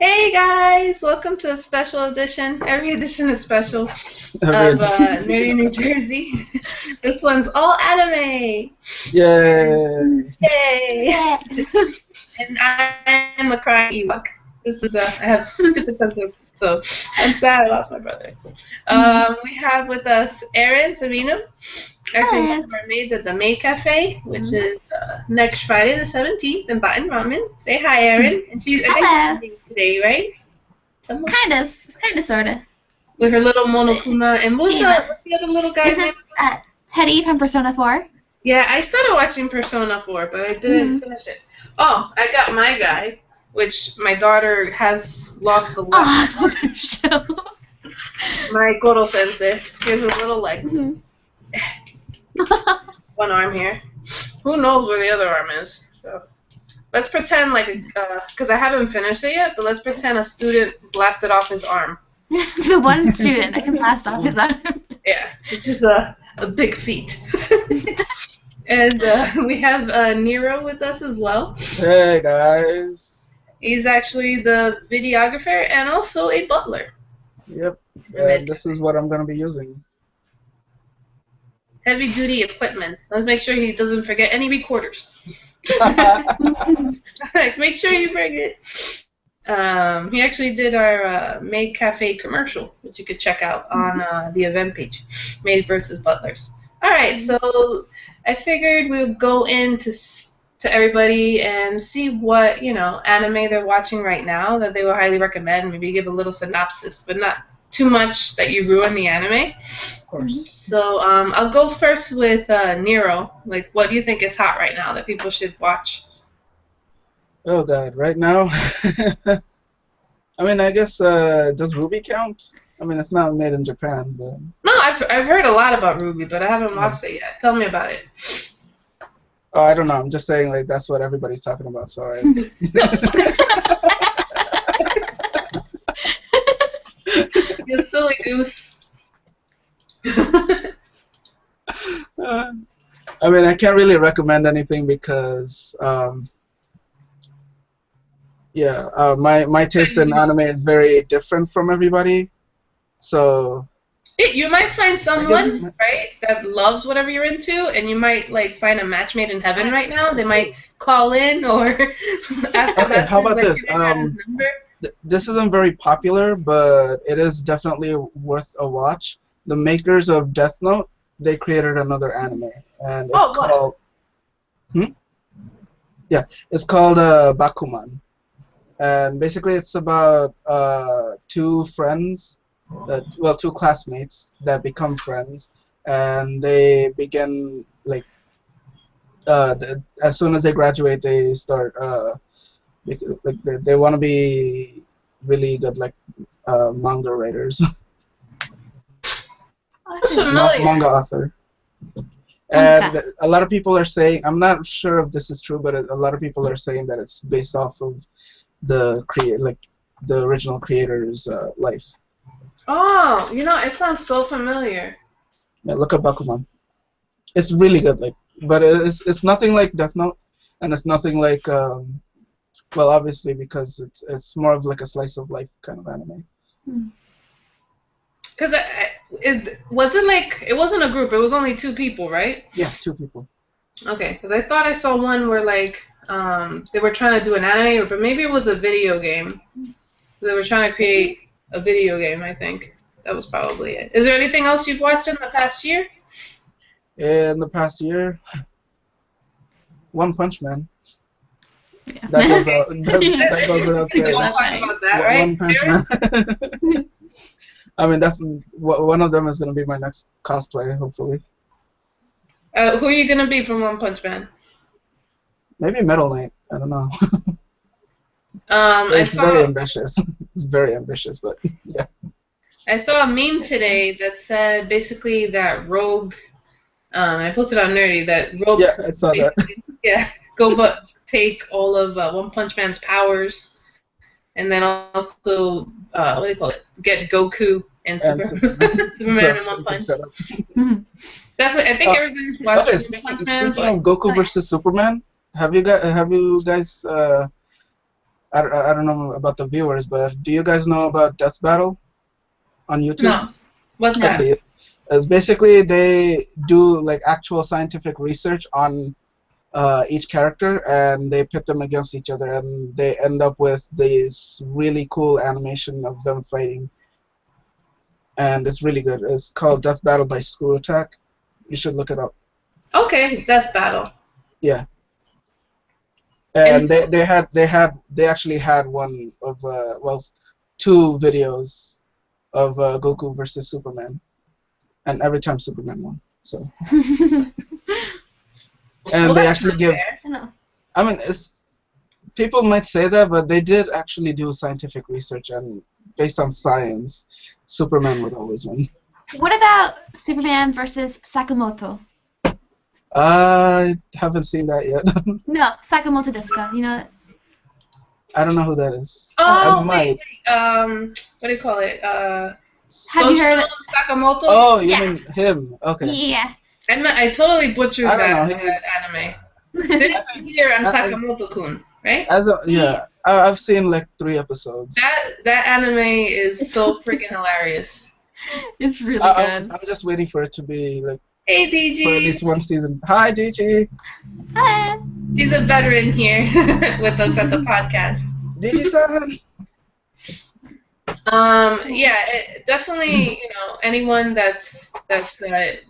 Hey guys, welcome to a special edition. Every edition is special Every of edition. Nero, New Jersey. This one's all anime. Yay! Yay! And I'm a crying Ewok. This is I have stupid sense of so I'm sad I lost my brother. We have with us Erin Savino, actually one Hi. of our maids at the Maid Cafe, which is next Friday the 17th in Baton Ramen. Say hi, Erin. And I think she's Hello. leaving today, right? Someone Kind of, sorta. with her little monokuma. And Yeah, what's the other little guy's this name? is Teddy from Persona 4. Yeah, I started watching Persona 4, but I didn't finish it. Oh, I got my guy, which my daughter has lost the lust. Oh, show. My Goro sensei. He has a little legs. Oh, One arm here. Who knows where the other arm is? So let's pretend because I haven't finished it yet, but let's pretend a student blasted off his arm. the one student that can blast off his arm. Yeah, it's just a big feat. And we have Nero with us as well. Hey guys. He's actually the videographer and also a butler. Yep. And this is what I'm gonna be using. Heavy duty equipment. Let's make sure he doesn't forget any recorders. Make sure you bring it. He actually did our Maid Cafe commercial, which you could check out on the event page, Maid versus Butlers. All right, so I figured we would go into to everybody and see what anime they're watching right now that they would highly recommend. Maybe give a little synopsis, but not too much that you ruin the anime. Of course. So I'll go first with Nero. Like, what do you think is hot right now that people should watch? Oh god, right now. I mean, I guess does Ruby count? I mean, it's not made in Japan, but. No, I've heard a lot about Ruby, but I haven't watched it yet. Tell me about it. Oh, I don't know. I'm just saying, like, that's what everybody's talking about. So. You silly goose. I mean, I can't really recommend anything because, my taste in anime is very different from everybody. So. You might find someone, right, that loves whatever you're into, and you might find a match made in heaven right now. They might call in or ask. Okay, how about this? This isn't very popular, but it is definitely worth a watch. The makers of Death Note, they created another anime, and it's called. Yeah, it's called Bakuman, and basically it's about two friends, two classmates that become friends, and they begin as soon as they graduate, they start they want to be really good manga writers. That's familiar. Manga author. And a lot of people are saying, I'm not sure if this is true, but a lot of people are saying that it's based off of the original creator's life. Oh, it sounds so familiar. Yeah, look at Bakuman. It's really good, but it's nothing like Death Note, and it's nothing like well, obviously because it's more of like a slice of life kind of anime. Because was it it wasn't a group? It was only two people, right? Yeah, two people. Okay, because I thought I saw one where they were trying to do an anime, but maybe it was a video game. So they were trying to create a video game. I think that was probably it. Is there anything else you've watched in the past year? In the past year, One Punch Man. Yeah. That goes without saying. Don't talk about that, right? One Punch Man. I mean, that's one of them is gonna be my next cosplay, hopefully. Who are you gonna be from One Punch Man? Maybe Metal Knight. I don't know. It's very ambitious. It's very ambitious, but yeah. I saw a meme today that said basically that Rogue. I posted on Nerdy that Rogue. Yeah, I saw that. Yeah, but take all of One Punch Man's powers, and then also what do you call it? Get Goku and Superman in One Punch. Definitely, I think everybody's watching Okay, One Punch Man. speaking of Goku versus Superman, have you guys I don't know about the viewers, but do you guys know about Death Battle on YouTube? No. What's that? Okay. It's basically they do like actual scientific research on each character, and they pit them against each other, and they end up with this really cool animation of them fighting, and it's really good. It's called Death Battle by Screw Attack. You should look it up. Okay, Death Battle. Yeah. And they actually had one of two videos of Goku versus Superman, and every time Superman won. So. And Well, they that's actually give. I know. I mean, people might say that, but they did actually do scientific research, and based on science, Superman would always win. What about Superman versus Sakamoto? I haven't seen that yet. No, Sakamoto Deska. You know. I don't know who that is. Oh, I might. what do you call it? Have you heard? Sakamoto? Oh, you Yeah. mean him? Okay. Yeah. I totally butchered I don't that, know. that anime. There's here on Sakamoto-kun, right? I've seen like 3 episodes. That anime is so freaking hilarious. It's really I'm good. just waiting for it to be like Hey, for at DG. least one season. Hi, Digi. Hi. She's a veteran here with us at the podcast. Digi-san. Definitely, anyone that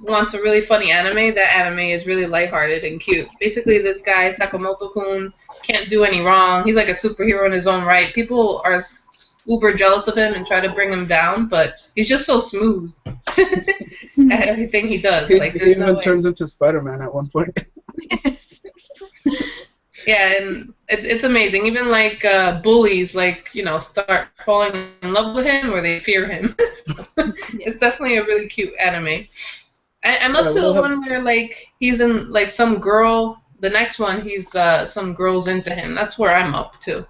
wants a really funny anime, that anime is really lighthearted and cute. Basically, this guy Sakamoto-kun can't do any wrong. He's like a superhero in his own right. People are uber jealous of him and try to bring him down, but he's just so smooth at everything he does. He There's no even way. turns into Spider-Man at one point. Yeah, and it's amazing. Even bullies, start falling in love with him or they fear him. It's definitely a really cute anime. I'm up to the one where he's in some girl. The next one, he's some girl's into him. That's where I'm up to.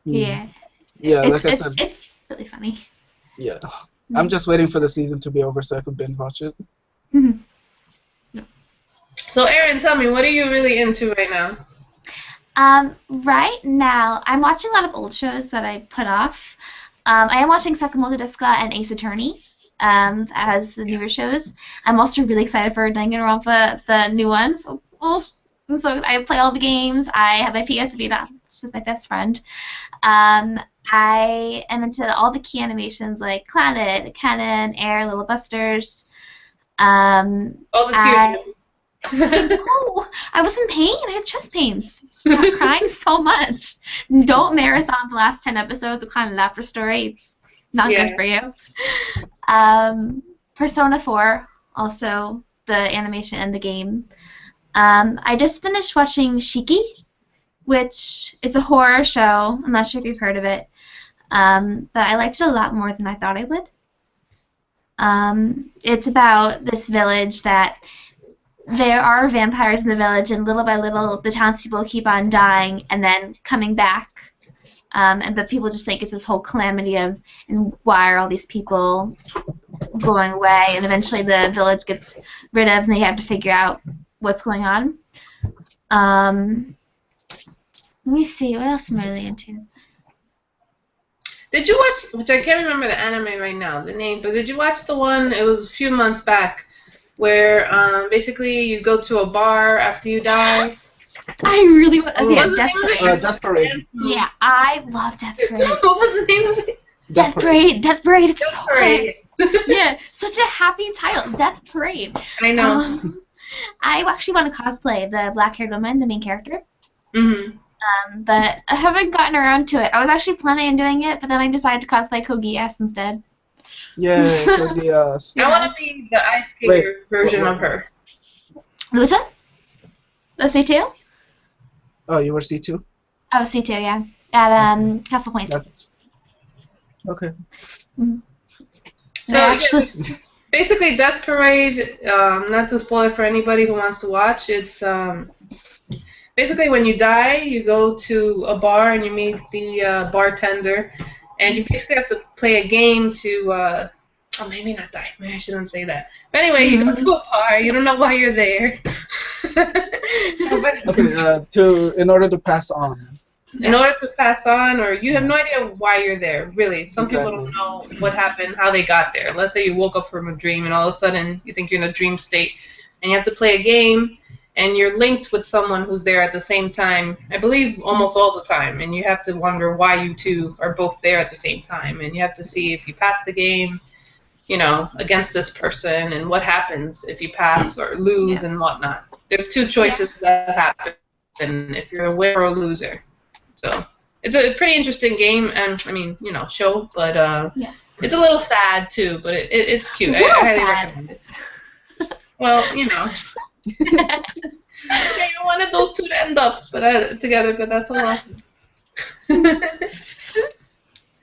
Yeah. Yeah, like I said. It's really funny. Yeah. I'm just waiting for the season to be over so I can binge watch it. So, Erin, tell me, what are you really into right now? Right now, I'm watching a lot of old shows that I put off. I am watching Sakamoto Deska and Ace Attorney as the newer shows. I'm also really excited for Danganronpa, the new ones. So I play all the games. I have my PS Vita. This was my best friend. I am into all the key animations like Planet, Cannon, Air, Little Busters. All the tears. No, I was in pain. I had chest pains. Stop crying so much. Don't marathon the last 10 episodes of Clown and Laughter Story. It's not good for you. Persona 4, also the animation and the game. I just finished watching Shiki, which it's a horror show. I'm not sure if you've heard of it, but I liked it a lot more than I thought I would. It's about this village that there are vampires in the village, and little by little the townspeople keep on dying and then coming back. But people just think it's this whole calamity of, and why are all these people going away? And eventually the village gets rid of, and they have to figure out what's going on. Let me see, what else am I really into? Did you watch, which I can't remember the anime right now, the name, but did you watch the one, it was a few months back, where basically you go to a bar after you die? I really want. Okay, What's the Death name of it? Parade. Death Parade. Yeah, I love Death Parade. What was the name of it? Death Parade. Death Parade. It's Death so Parade. good. Yeah, such a happy title. Death Parade. I know. I actually want to cosplay the black-haired woman, the main character. Mm-hmm. But I haven't gotten around to it. I was actually planning on doing it, but then I decided to cosplay Kogi-S instead. Yeah, Kogi-S. I want to be the ice skater version of her. Which one? The C2? Oh, you were C2? Oh, C2, yeah. At Castle Point. Okay. Mm-hmm. So actually, basically, Death Parade. Not to spoil it for anybody who wants to watch. It's basically when you die, you go to a bar and you meet the bartender, and you basically have to play a game to. Oh, maybe not die. Maybe I shouldn't say that. But anyway, you go to a bar. You don't know why you're there. Okay. In order to pass on. in order to pass on, or you have no idea why you're there, really. Some people don't know what happened, how they got there. Let's say you woke up from a dream and all of a sudden you think you're in a dream state and you have to play a game and you're linked with someone who's there at the same time, I believe almost all the time, and you have to wonder why you two are both there at the same time, and you have to see if you pass the game, you know, against this person, and what happens if you pass or lose and whatnot. There's two choices that happen if you're a winner or a loser. So it's a pretty interesting game, and I mean, you know, show, but it's a little sad too, but it's cute. I highly recommend it. Well, you know. I wanted those two to end up together, but that's a lot.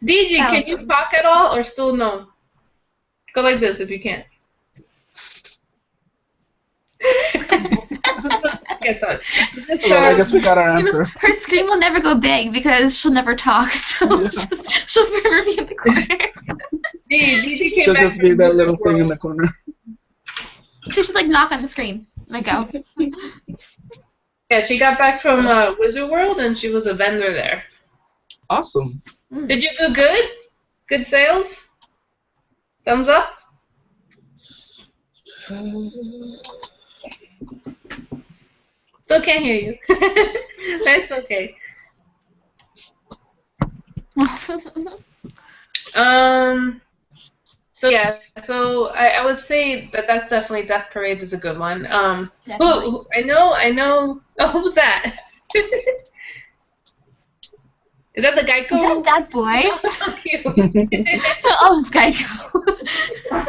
Digi, can you talk at all, or still no? Go like this if you can't. Get that. Well, I guess we got our answer. Her screen will never go big because she'll never talk, so she'll forever be in the corner. She'll just be that little thing in the corner. She should like knock on the screen. Like go. Yeah, she got back from Wizard World and she was a vendor there. Awesome. Did you do good? Good sales? Thumbs up? Still can't hear you. That's okay. So yeah, so I would say that's definitely Death Parade is a good one. Who I know. Oh, who's that? Is that the Geico? Is that boy? Oh, cute. Oh, it's Geico.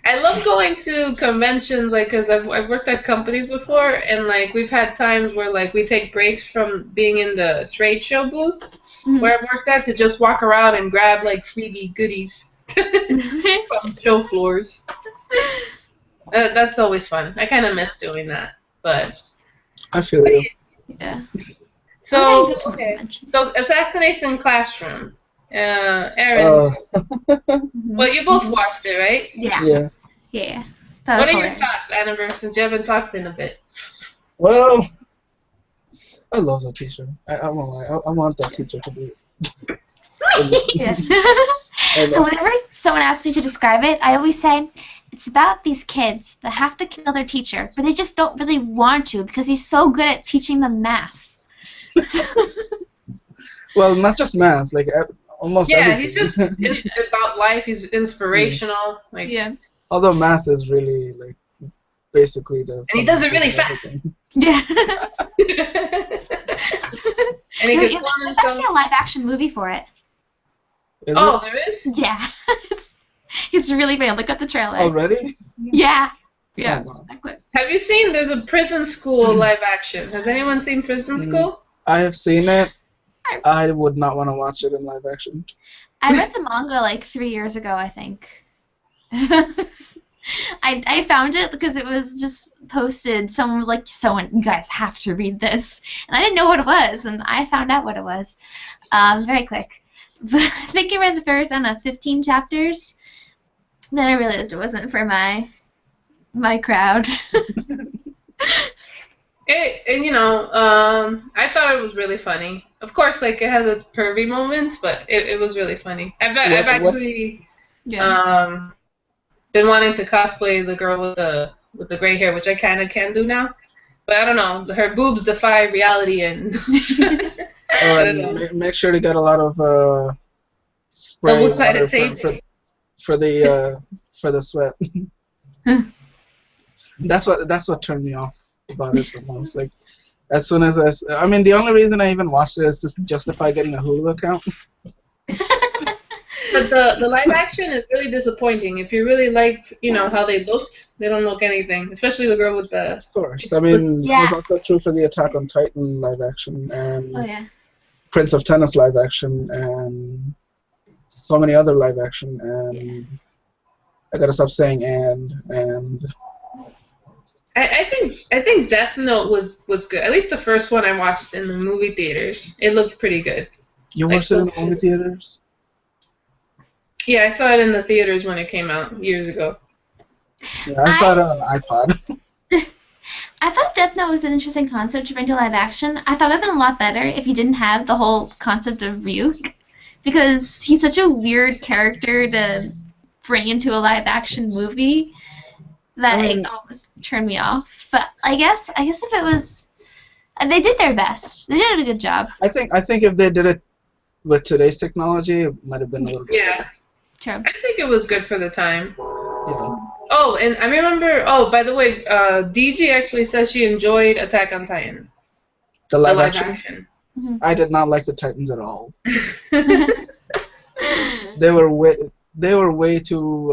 I love going to conventions, like, cause I've worked at companies before, and like we've had times where like we take breaks from being in the trade show booth where I've worked at to just walk around and grab like freebie goodies from show floors. That's always fun. I kind of miss doing that, but I feel you. Yeah. So okay. So Assassination Classroom. Erin. Well, you both watched it, right? Yeah. Yeah. What are your thoughts, Annabelle, since you haven't talked in a bit? Well, I love that teacher. I want that teacher to be. Whenever someone asks me to describe it, I always say it's about these kids that have to kill their teacher, but they just don't really want to because he's so good at teaching them math. Well, not just math, like almost everything. He's just about life. He's inspirational. Like although math is really like basically the. And he does it really fast. Yeah. And he There's actually a live-action movie for it. Is it? There is? Yeah. It's really funny. Look up the trailer. Already? Yeah. Yeah. Have you seen? There's a Prison School live action. Has anyone seen Prison School? I have seen it. I would not want to watch it in live action. I read the manga like 3 years ago, I think. I found it because it was just posted. Someone was like, you guys have to read this. And I didn't know what it was, and I found out what it was very quick. But I think I read the first, 15 chapters. Then I realized it wasn't for my crowd. I thought it was really funny. Of course, like, it has its pervy moments, but it was really funny. I've actually been wanting to cosplay the girl with the gray hair, which I kind of can do now. But I don't know. Her boobs defy reality, and make sure to get a lot of spray water for the sweat. That's what turned me off about it the most. Like, as soon as the only reason I even watched it is to justify getting a Hulu account. But the live action is really disappointing. If you really liked, how they looked, they don't look anything. Especially the girl with the. Of course, it was also true for the Attack on Titan live action and Prince of Tennis live action and so many other live action and I gotta stop saying and. I think Death Note was good. At least the first one I watched in the movie theaters. It looked pretty good. You watched it in the movie theaters? Yeah, I saw it in the theaters when it came out years ago. Yeah, I saw it on an iPod. I thought Death Note was an interesting concept to bring to live action. I thought it would have been a lot better if you didn't have the whole concept of Ryuk, because he's such a weird character to bring into a live action movie that I mean, it almost turned me off. But I guess if it was, they did their best. They did a good job. I think if they did it with today's technology, it might have been a little bit Yeah. better. True. I think it was good for the time. Yeah. Oh, and I remember. Oh, by the way, Digi actually says she enjoyed Attack on Titan. The The live live action. action. I did not like the Titans at all. They were way too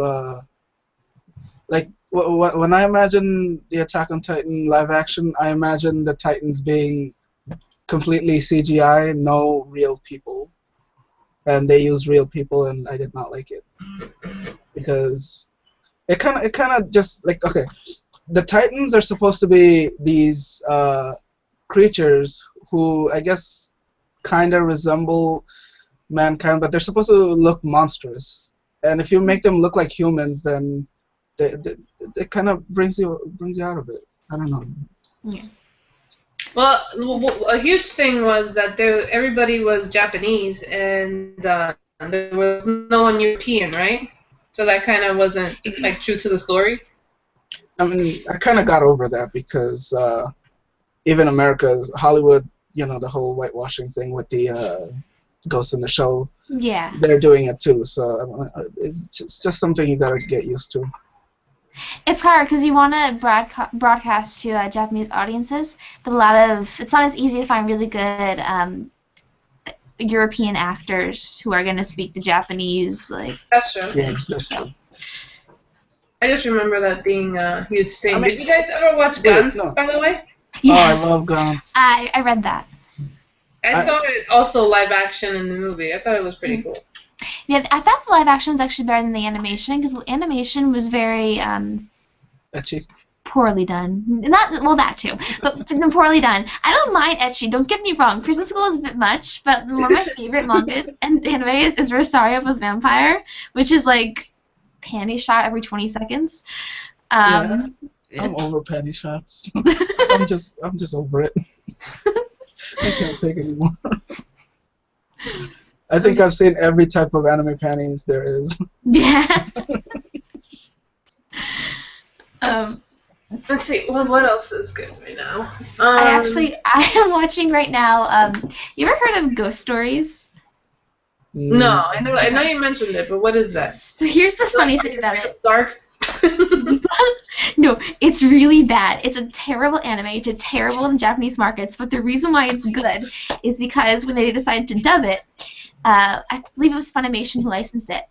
like when I imagine the Attack on Titan live action, I imagine the Titans being completely CGI, no real people, and they use real people, and I did not like it because it kind of just like, okay, the Titans are supposed to be these creatures who I guess kind of resemble mankind, but they're supposed to look monstrous, and if you make them look like humans, then it kind of brings you out of it. I don't know. Yeah. Well, a huge thing was that everybody was Japanese, and there was no one European, right? So that kind of wasn't like true to the story. I mean, I kind of got over that because even America's Hollywood, the whole whitewashing thing with the Ghost in the Shell, Yeah. they're doing it too. So it's just something you gotta get used to. It's hard because you want to broadcast to Japanese audiences, but it's not as easy to find really good European actors who are going to speak the Japanese. That's true. Yeah, that's true. I just remember that being a huge thing. I mean, did you guys ever watch Guns, no. by the way? Yeah. Oh, I love Gantz. I read that. I saw it also live action in the movie. I thought it was pretty cool. Yeah, I thought the live action was actually better than the animation because the animation was very Ecchi. poorly done. That too, but poorly done. I don't mind ecchi. Don't get me wrong. Prison School is a bit much, but one of my favorite mangas and animes is Rosario Plus Vampire, which is like panty shot every 20 seconds. I'm over panty shots. I'm just over it. I can't take it anymore. I think I've seen every type of anime panties there is. Yeah. Let's see. Well, what else is good right now? I am watching right now. You ever heard of Ghost Stories? No, I know you mentioned it, but what is that? So here's the funny thing about it. Dark. No, it's really bad. It's a terrible anime. It's terrible in Japanese markets. But the reason why it's good is because when they decided to dub it, I believe it was Funimation who licensed it.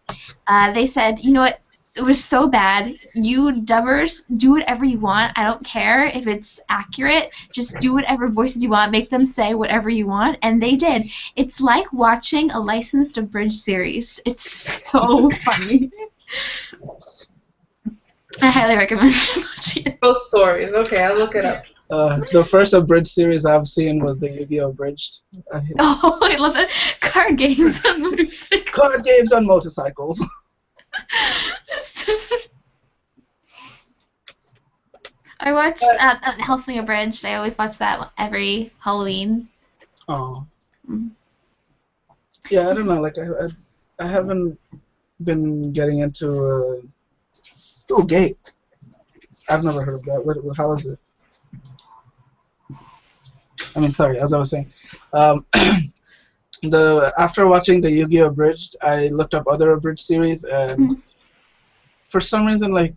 They said, you know what? It was so bad. You dubbers, do whatever you want. I don't care if it's accurate. Just do whatever voices you want. Make them say whatever you want. And they did. It's like watching a licensed abridged series. It's so funny. I highly recommend watching it. Ghost Stories. Okay, I'll look it up. The first abridged series I've seen was the Yu-Gi-Oh! Abridged. Oh, I love it. Card games on motorcycles. Card games on motorcycles. I watched Hellsing Abridged. I always watch that every Halloween. Oh. Yeah, I don't know. Like I haven't been getting into Gate. I've never heard of that. How is it? I mean, sorry, as I was saying, after watching the Yu-Gi-Oh! Abridged, I looked up other abridged series, and for some reason, like,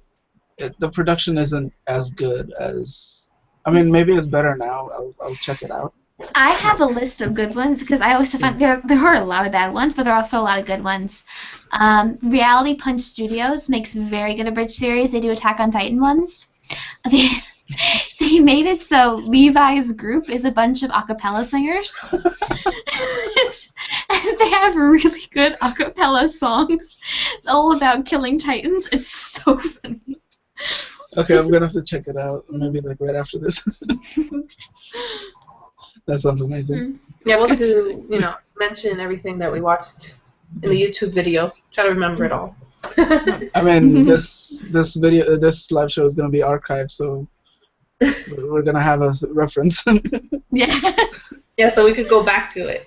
the production isn't as good as. I mean, maybe it's better now. I'll check it out. I have a list of good ones because I always find there are a lot of bad ones, but there are also a lot of good ones. Reality Punch Studios makes very good abridged series. They do Attack on Titan ones. They made it so Levi's group is a bunch of a cappella singers. And they have really good a cappella songs all about killing titans. It's so funny. Okay, I'm gonna have to check it out. Maybe like right after this. That sounds amazing. Yeah, we'll have to, mention everything that we watched in the YouTube video. Try to remember it all. I mean, this live show is gonna be archived, so We're gonna have a reference. Yeah. Yeah, so we could go back to it.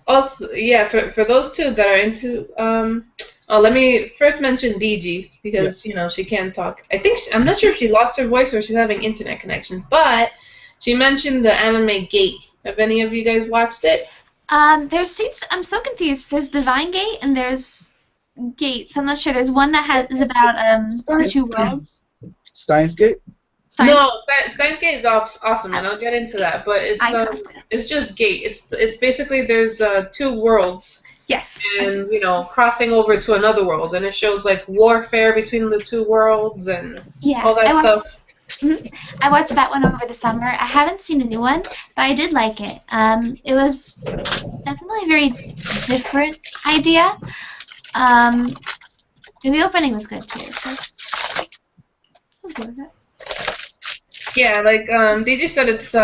Also, yeah, for those two that are into, let me first mention Digi because she can't talk. I think I'm not sure if she lost her voice or she's having internet connection, but she mentioned the anime Gate. Have any of you guys watched it? I'm so confused. There's Divine Gate and there's Gates. I'm not sure. There's one that is about the two worlds. Steins Gate? No, Steins Gate is awesome, and I'll get into that. But it's just Gate. It's basically there's two worlds. Yes. And crossing over to another world, and it shows like warfare between the two worlds and all that stuff. I watched that one over the summer. I haven't seen a new one, but I did like it. It was definitely a very different idea. And the opening was good too. So I was good with it. Yeah, like DJ said, it's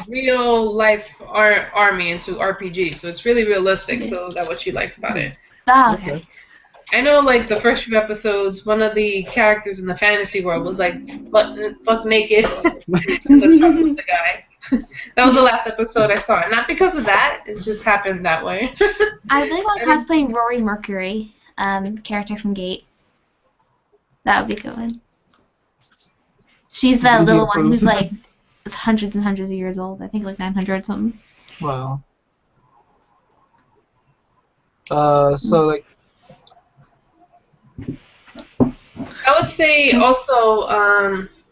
real life army into RPG, so it's really realistic. So that's what she likes about it. Oh, okay. I know, like the first few episodes, one of the characters in the fantasy world was like buck naked in the truck with the guy. That was the last episode I saw, and not because of that. It just happened that way. I really want to cosplay Rory Mercury, character from Gate. That would be a good one. She's the little one who's like hundreds and hundreds of years old. I think like 900 something. Wow. So like. I would say also,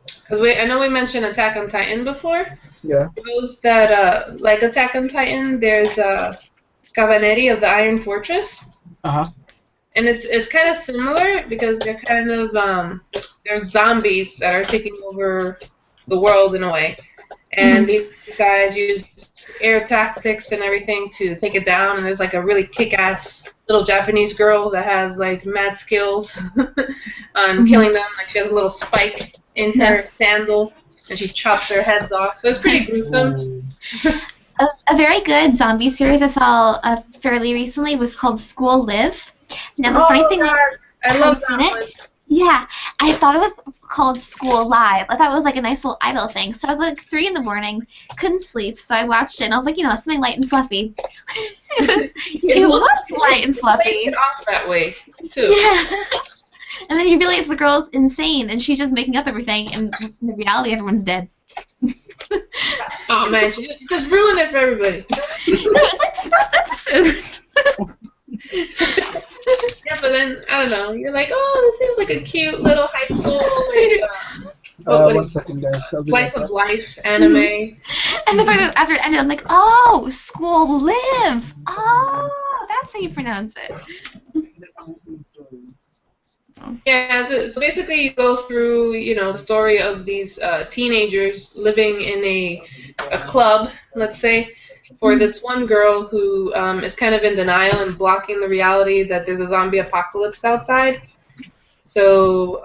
because I know we mentioned Attack on Titan before. Yeah. For those that like Attack on Titan, there's Cavalry of the Iron Fortress. Uh-huh. And it's kind of similar because they're kind of there's zombies that are taking over the world in a way, and these guys use air tactics and everything to take it down. And there's like a really kick-ass little Japanese girl that has like mad skills on killing them. Like she has a little spike in her sandal, and she chops their heads off. So it's pretty gruesome. A very good zombie series I saw fairly recently was called School Live. Now the funny thing was, I love that one. Yeah, I thought it was called School Live. I thought it was like a nice little idle thing. So I was like 3 in the morning, couldn't sleep, so I watched it, and I was like, something light and fluffy. it was light and fluffy. It off that way too. Yeah. And then you realize the girl's insane, and she's just making up everything, and in reality, everyone's dead. Oh man, she just ruined it for everybody. No, it's like the first episode. Yeah, but then I don't know. You're like, oh, this seems like a cute little high school One second, guys. slice of life anime. And then after it ended, I'm like, oh, School Live. Oh, that's how you pronounce it. Yeah, so basically you go through, the story of these teenagers living in a club, let's say, for this one girl who is kind of in denial and blocking the reality that there's a zombie apocalypse outside. So,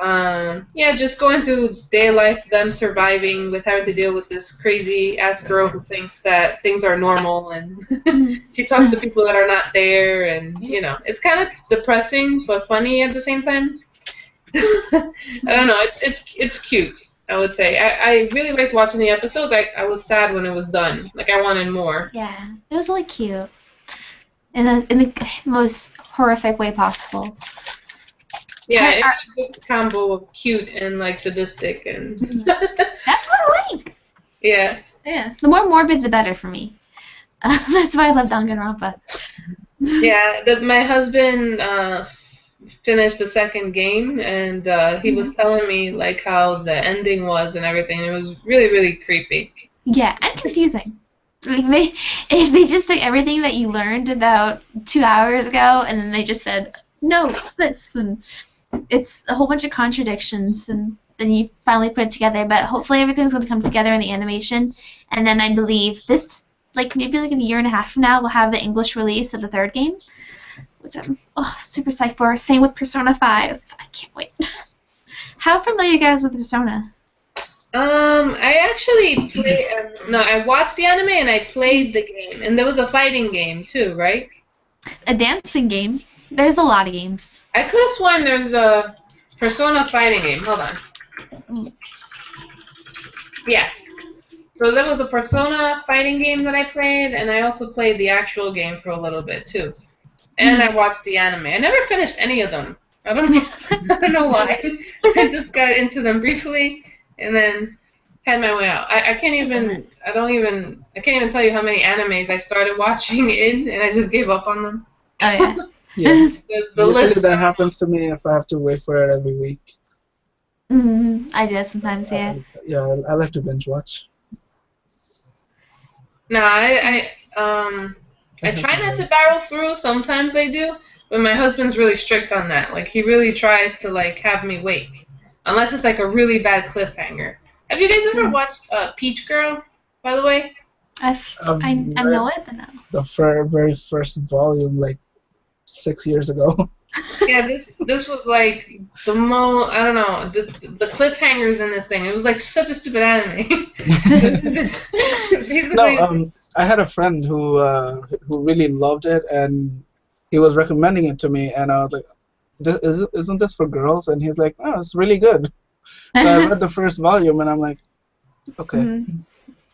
just going through day life, them surviving with having to deal with this crazy-ass girl who thinks that things are normal, and she talks to people that are not there, and, it's kind of depressing but funny at the same time. I don't know, it's cute, I would say. I really liked watching the episodes. I was sad when it was done. Like, I wanted more. Yeah, it was really cute. In the most horrific way possible. Yeah, it's a good combo of cute and, like, sadistic. And that's what I like. Yeah. Yeah. The more morbid, the better for me. That's why I love Danganronpa. Yeah, my husband finished the second game, and he was telling me, like, how the ending was and everything. It was really, really creepy. Yeah, and confusing. Like they just took everything that you learned about 2 hours ago, and then they just said, no, it's this, and it's a whole bunch of contradictions, and then you finally put it together. But hopefully everything's going to come together in the animation, and then I believe this, like maybe like in a year and a half from now, we'll have the English release of the third game, which I'm super psyched for. Same with Persona 5. I can't wait. How familiar are you guys with Persona? I actually I watched the anime and I played the game, and there was a fighting game too, right? A dancing game. There's a lot of games. I could have sworn there's a Persona fighting game. Hold on. Yeah. So there was a Persona fighting game that I played, and I also played the actual game for a little bit too. And I watched the anime. I never finished any of them. I don't know. I don't know why. I just got into them briefly, and then had my way out. I can't even. I don't even. I can't even tell you how many animes I started watching and I just gave up on them. Oh yeah. Yeah. The Usually list. that happens to me if I have to wait for it every week. I do that sometimes, yeah. I like to binge watch. No, I try not to barrel through. Sometimes I do, but my husband's really strict on that. Like he really tries to like have me wait, unless it's like a really bad cliffhanger. Have you guys ever watched Peach Girl? By the way. I know it, but no. The very first volume, like 6 years ago. Yeah, this was like the most. I don't know the cliffhangers in this thing. It was like such a stupid anime. No, I had a friend who really loved it, and he was recommending it to me, and I was like, "Isn't this for girls?" And he's like, "Oh, it's really good." So I read the first volume, and I'm like, "Okay."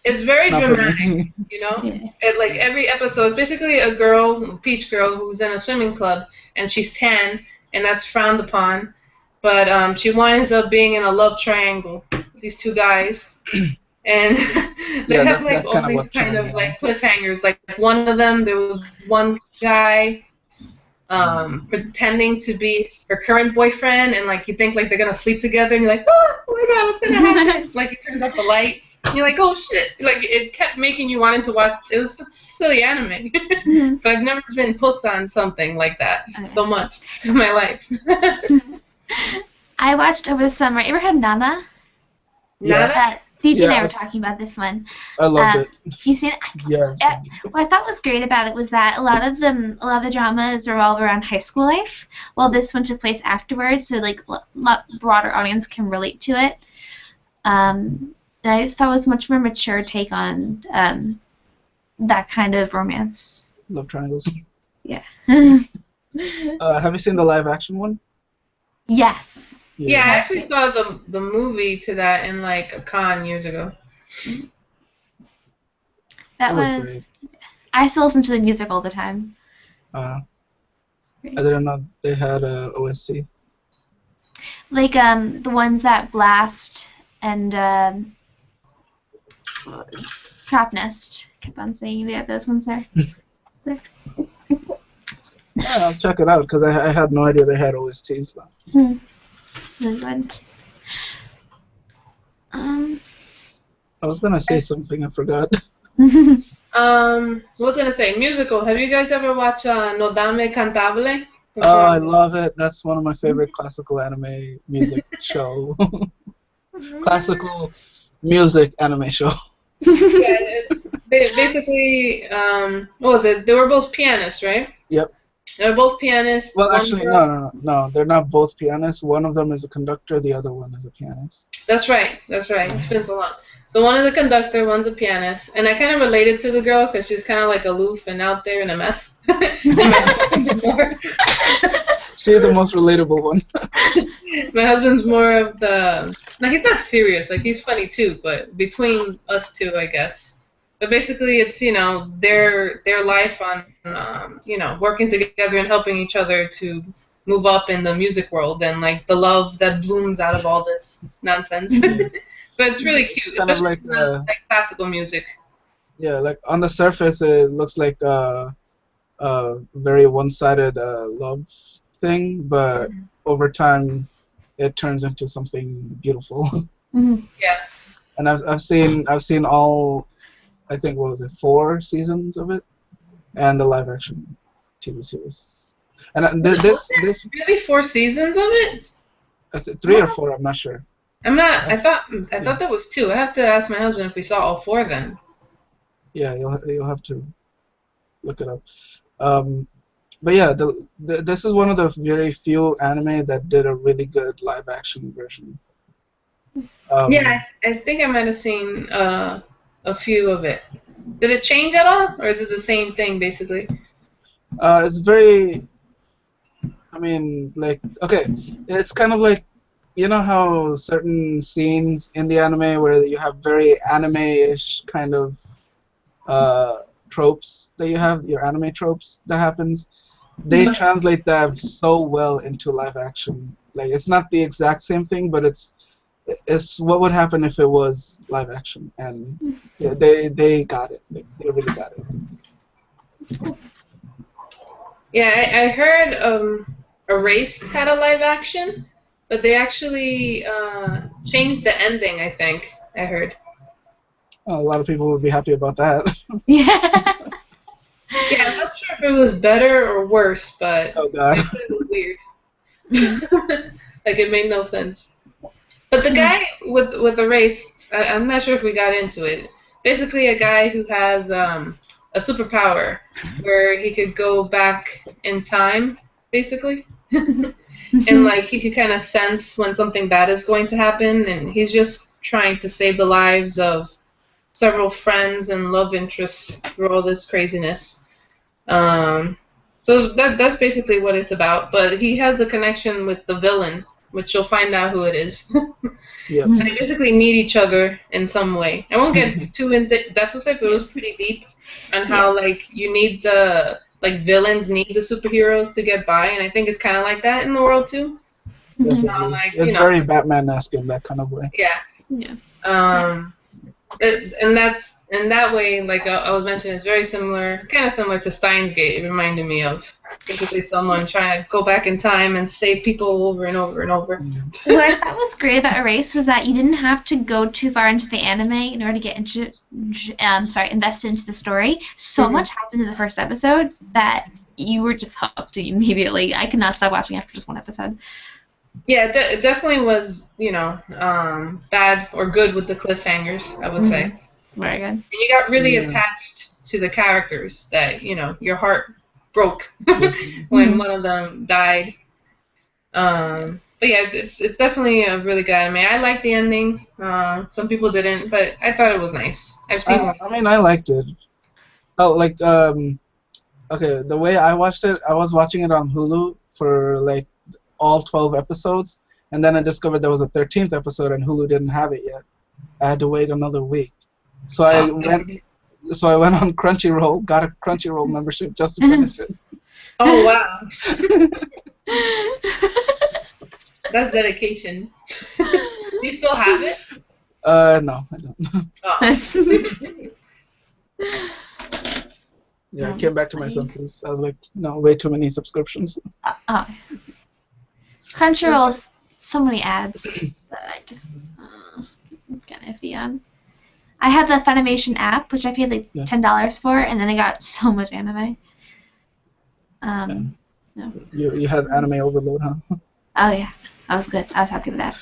It's very Not for dramatic, me. you know. Yeah. Like every episode, basically a girl, Peach Girl, who's in a swimming club, and she's tan, and that's frowned upon. But she winds up being in a love triangle with these two guys, and they Yeah, have like that's all kind of these what kind turned of me like on. cliffhangers. Like one of them, there was one guy pretending to be her current boyfriend, and like you think like they're gonna sleep together, and you're like, oh my god, what's gonna happen? Like he turns up the light, and you're like, oh shit! Like it kept making you wanting to watch. It was such silly anime, but I've never been hooked on something like that so much in my life. I watched over the summer. You ever heard of Nana? Nada? Digi and I were Yes. talking about this one. I loved it. You seen it? Yeah. What I thought was great about it was that a lot of the dramas revolve around high school life, while this one took place afterwards, so like a lot broader audience can relate to it. And I just thought it was a much more mature take on that kind of romance. Love triangles. Yeah. Have you seen the live action one? Yes. Yeah, I actually saw the movie to that in like a con years ago. That It was was. great. I still listen to the music all the time. I didn't know they had a OSC. Like the ones that Blast and Trap Nest kept on saying they had those ones there. Yeah, I'll check it out because I had no idea they had OSTs. Really good. I was gonna say something, I forgot. What was I gonna say? Musical. Have you guys ever watched No Dame Cantable? Oh, I love it. That's one of my favorite classical anime music show. Classical music anime show. Yeah, basically, what was it? They were both pianists, right? Yep. They were both pianists. Well, one actually, girl- no. They're not both pianists. One of them is a conductor. The other one is a pianist. That's right. That's right. It's been so long. So one is a conductor, one's a pianist, and I kind of related to the girl because she's kind of like aloof and out there and a mess. She's the most relatable one. My husband's more of the. No, he's not serious. Like he's funny too, but between us two, I guess. But basically, it's their life on working together and helping each other to move up in the music world and like the love that blooms out of all this nonsense. But it's really cute, Kind of especially like classical music. Yeah, like on the surface, it looks like a very one-sided love thing, but over time, it turns into something beautiful. Yeah. And I've seen all, I think, what was it, 4 seasons of it, and the live action TV series. And this Really 4 seasons of it? 3 or 4, I'm not sure. I'm not. I thought there was 2. I have to ask my husband if we saw all 4 then. Yeah, you'll have to look it up. But yeah, this is one of the very few anime that did a really good live action version. Yeah, I think I might have seen a few of it. Did it change at all, or is it the same thing basically? It's very, I mean, like, okay, it's kind of like you know how certain scenes in the anime where you have very anime-ish kind of tropes that you have, your anime tropes that happens, they translate that so well into live action. Like it's not the exact same thing, but it's what would happen if it was live action, and yeah, they got it. They really got it. Yeah, I heard Erased had a live action, but they actually changed the ending, I think. I heard. A lot of people would be happy about that. Yeah. Yeah, I'm not sure if it was better or worse, but Oh God. they said it was weird. Like it made no sense. But the guy with the race, I'm not sure if we got into it. Basically, a guy who has a superpower where he could go back in time, basically, and like he could kind of sense when something bad is going to happen, and he's just trying to save the lives of several friends and love interests through all this craziness. So that's basically what it's about. But he has a connection with the villain, which you'll find out who it is. Yep. And they basically need each other in some way. I won't get too in depth with it, but it was pretty deep on how like you need the like villains need the superheroes to get by, and I think it's kind of like that in the world too. Definitely. Like, It's very Batman-esque in that kind of way. Yeah. Yeah. And that's in that way, like I was mentioning, it's very similar, kind of similar to Steins Gate. It reminded me of basically someone trying to go back in time and save people over and over and over. What I thought was great about Erase was that you didn't have to go too far into the anime in order to get invested into the story. So much happened in the first episode that you were just hooked immediately. I could not stop watching after just one episode. Yeah, it definitely was, bad or good with the cliffhangers, I would say. Very good. And you got really attached to the characters that, your heart broke when one of them died. But yeah, it's definitely a really good anime. I liked the ending. Some people didn't, but I thought it was nice. I've seen I mean, I liked it. Oh, like, okay, the way I watched it, I was watching it on Hulu for, like, all 12 episodes, and then I discovered there was a 13th episode and Hulu didn't have it yet. I had to wait another week. So I went on Crunchyroll, got a Crunchyroll membership just to finish it. Oh, wow. That's dedication. Do you still have it? No, I don't. Oh. Yeah, I came back to my senses. I was like, no, way too many subscriptions. Crunchyroll's so many ads that I just it's kind of iffy on. I had the Funimation app, which I paid like $10 for, and then I got so much anime. No. You had anime overload, huh? Oh yeah, that was good. I was happy with that.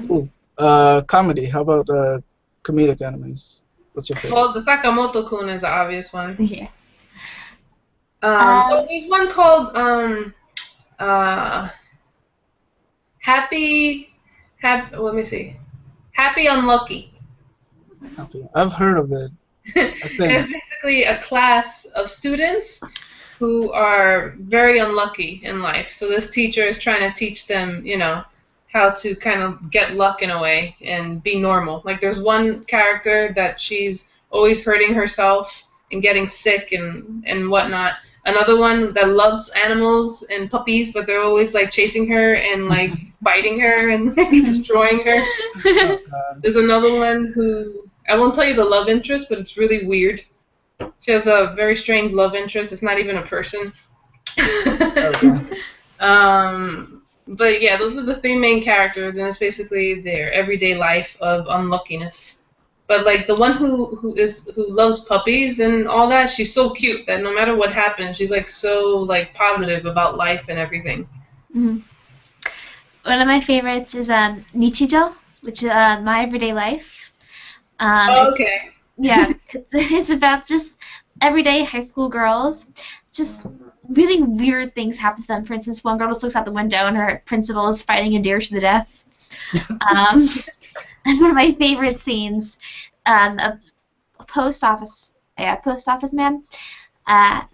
Cool. Comedy. How about comedic animes? What's your favorite? Well, the Sakamoto-kun is an obvious one. Yeah. There's one called let me see. Happy Unlucky. I've heard of it. It's basically a class of students who are very unlucky in life. So this teacher is trying to teach them, how to kind of get luck in a way and be normal. Like there's one character that she's always hurting herself and getting sick and whatnot. Another one that loves animals and puppies, but they're always like chasing her and like biting her and like destroying her. There's another one who I won't tell you the love interest, but it's really weird. She has a very strange love interest. It's not even a person. But yeah, those are the three main characters, and it's basically their everyday life of unluckiness. But like the one who loves puppies and all that, she's so cute that no matter what happens, she's like so like positive about life and everything. Mm-hmm. One of my favorites is Nichijo, which is My Everyday Life. Okay. It's about just everyday high school girls. Just really weird things happen to them. For instance, one girl just looks out the window and her principal is fighting a deer to the death. And one of my favorite scenes, a post office man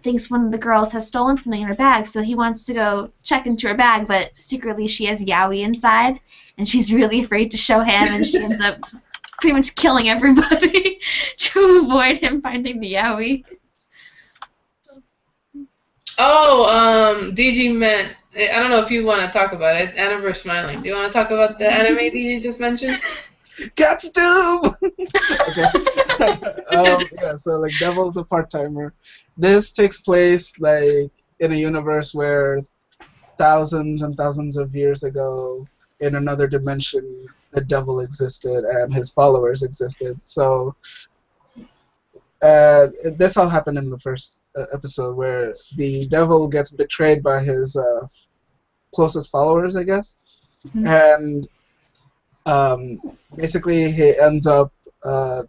thinks one of the girls has stolen something in her bag, so he wants to go check into her bag, but secretly she has yaoi inside, and she's really afraid to show him, and she ends up pretty much killing everybody to avoid him finding the yaoi. Oh, Digi meant. I don't know if you want to talk about it. Anniversary Smiling. Do you want to talk about the anime that you just mentioned? Cat's Doom! Okay. Yeah, so like Devil's a part-timer. This takes place like in a universe where thousands and thousands of years ago, in another dimension, the devil existed and his followers existed. So this all happened in the first episode, where the devil gets betrayed by his closest followers, I guess, and basically he ends up.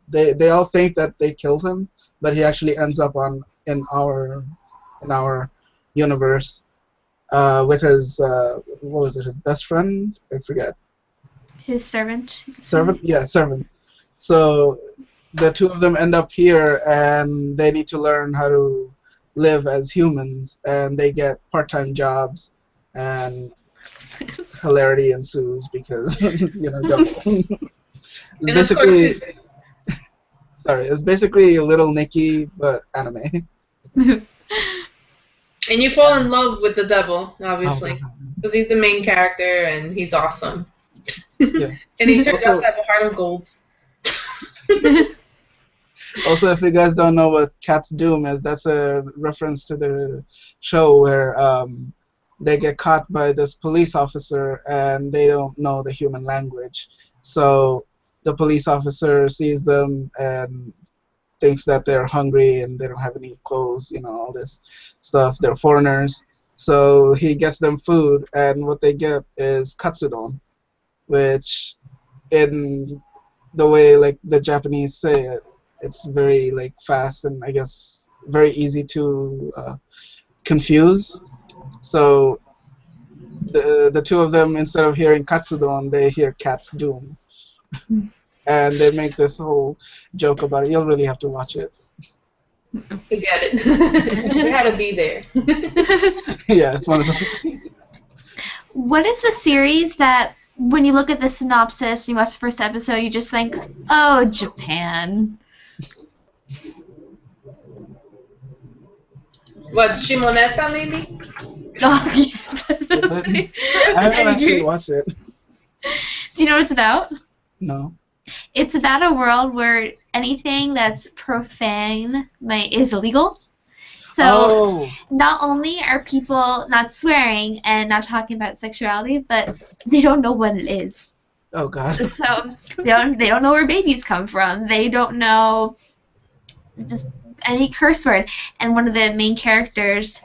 They all think that they killed him, but he actually ends up in our universe with his what was it? His best friend? I forget. His servant. Servant? Yeah, servant. So the two of them end up here, and they need to learn how to live as humans, and they get part-time jobs, and hilarity ensues because devil. It's basically it's basically Little Nicky but anime. And you fall in love with the devil, obviously, because he's the main character and he's awesome. Yeah. And he turns out to have a heart of gold. Also, if you guys don't know what Cat's Doom is, that's a reference to the show where they get caught by this police officer and they don't know the human language. So the police officer sees them and thinks that they're hungry and they don't have any clothes, all this stuff. They're foreigners. So he gets them food, and what they get is katsudon, which in the way like the Japanese say it, it's very like fast and I guess very easy to confuse. So the two of them, instead of hearing katsudon, they hear Cat's Doom. And they make this whole joke about it. You'll really have to watch it. You get it. You had to be there. Yeah, it's one of them. What is the series that when you look at the synopsis and you watch the first episode, you just think, oh, Japan? What, Shimoneta maybe? Oh, yeah, definitely. I haven't actually watched it. Do you know what it's about? No. It's about a world where anything that's profane is illegal. So not only are people not swearing and not talking about sexuality, but they don't know what it is. Oh God. So they don't know where babies come from. They don't know just any curse word. And one of the main characters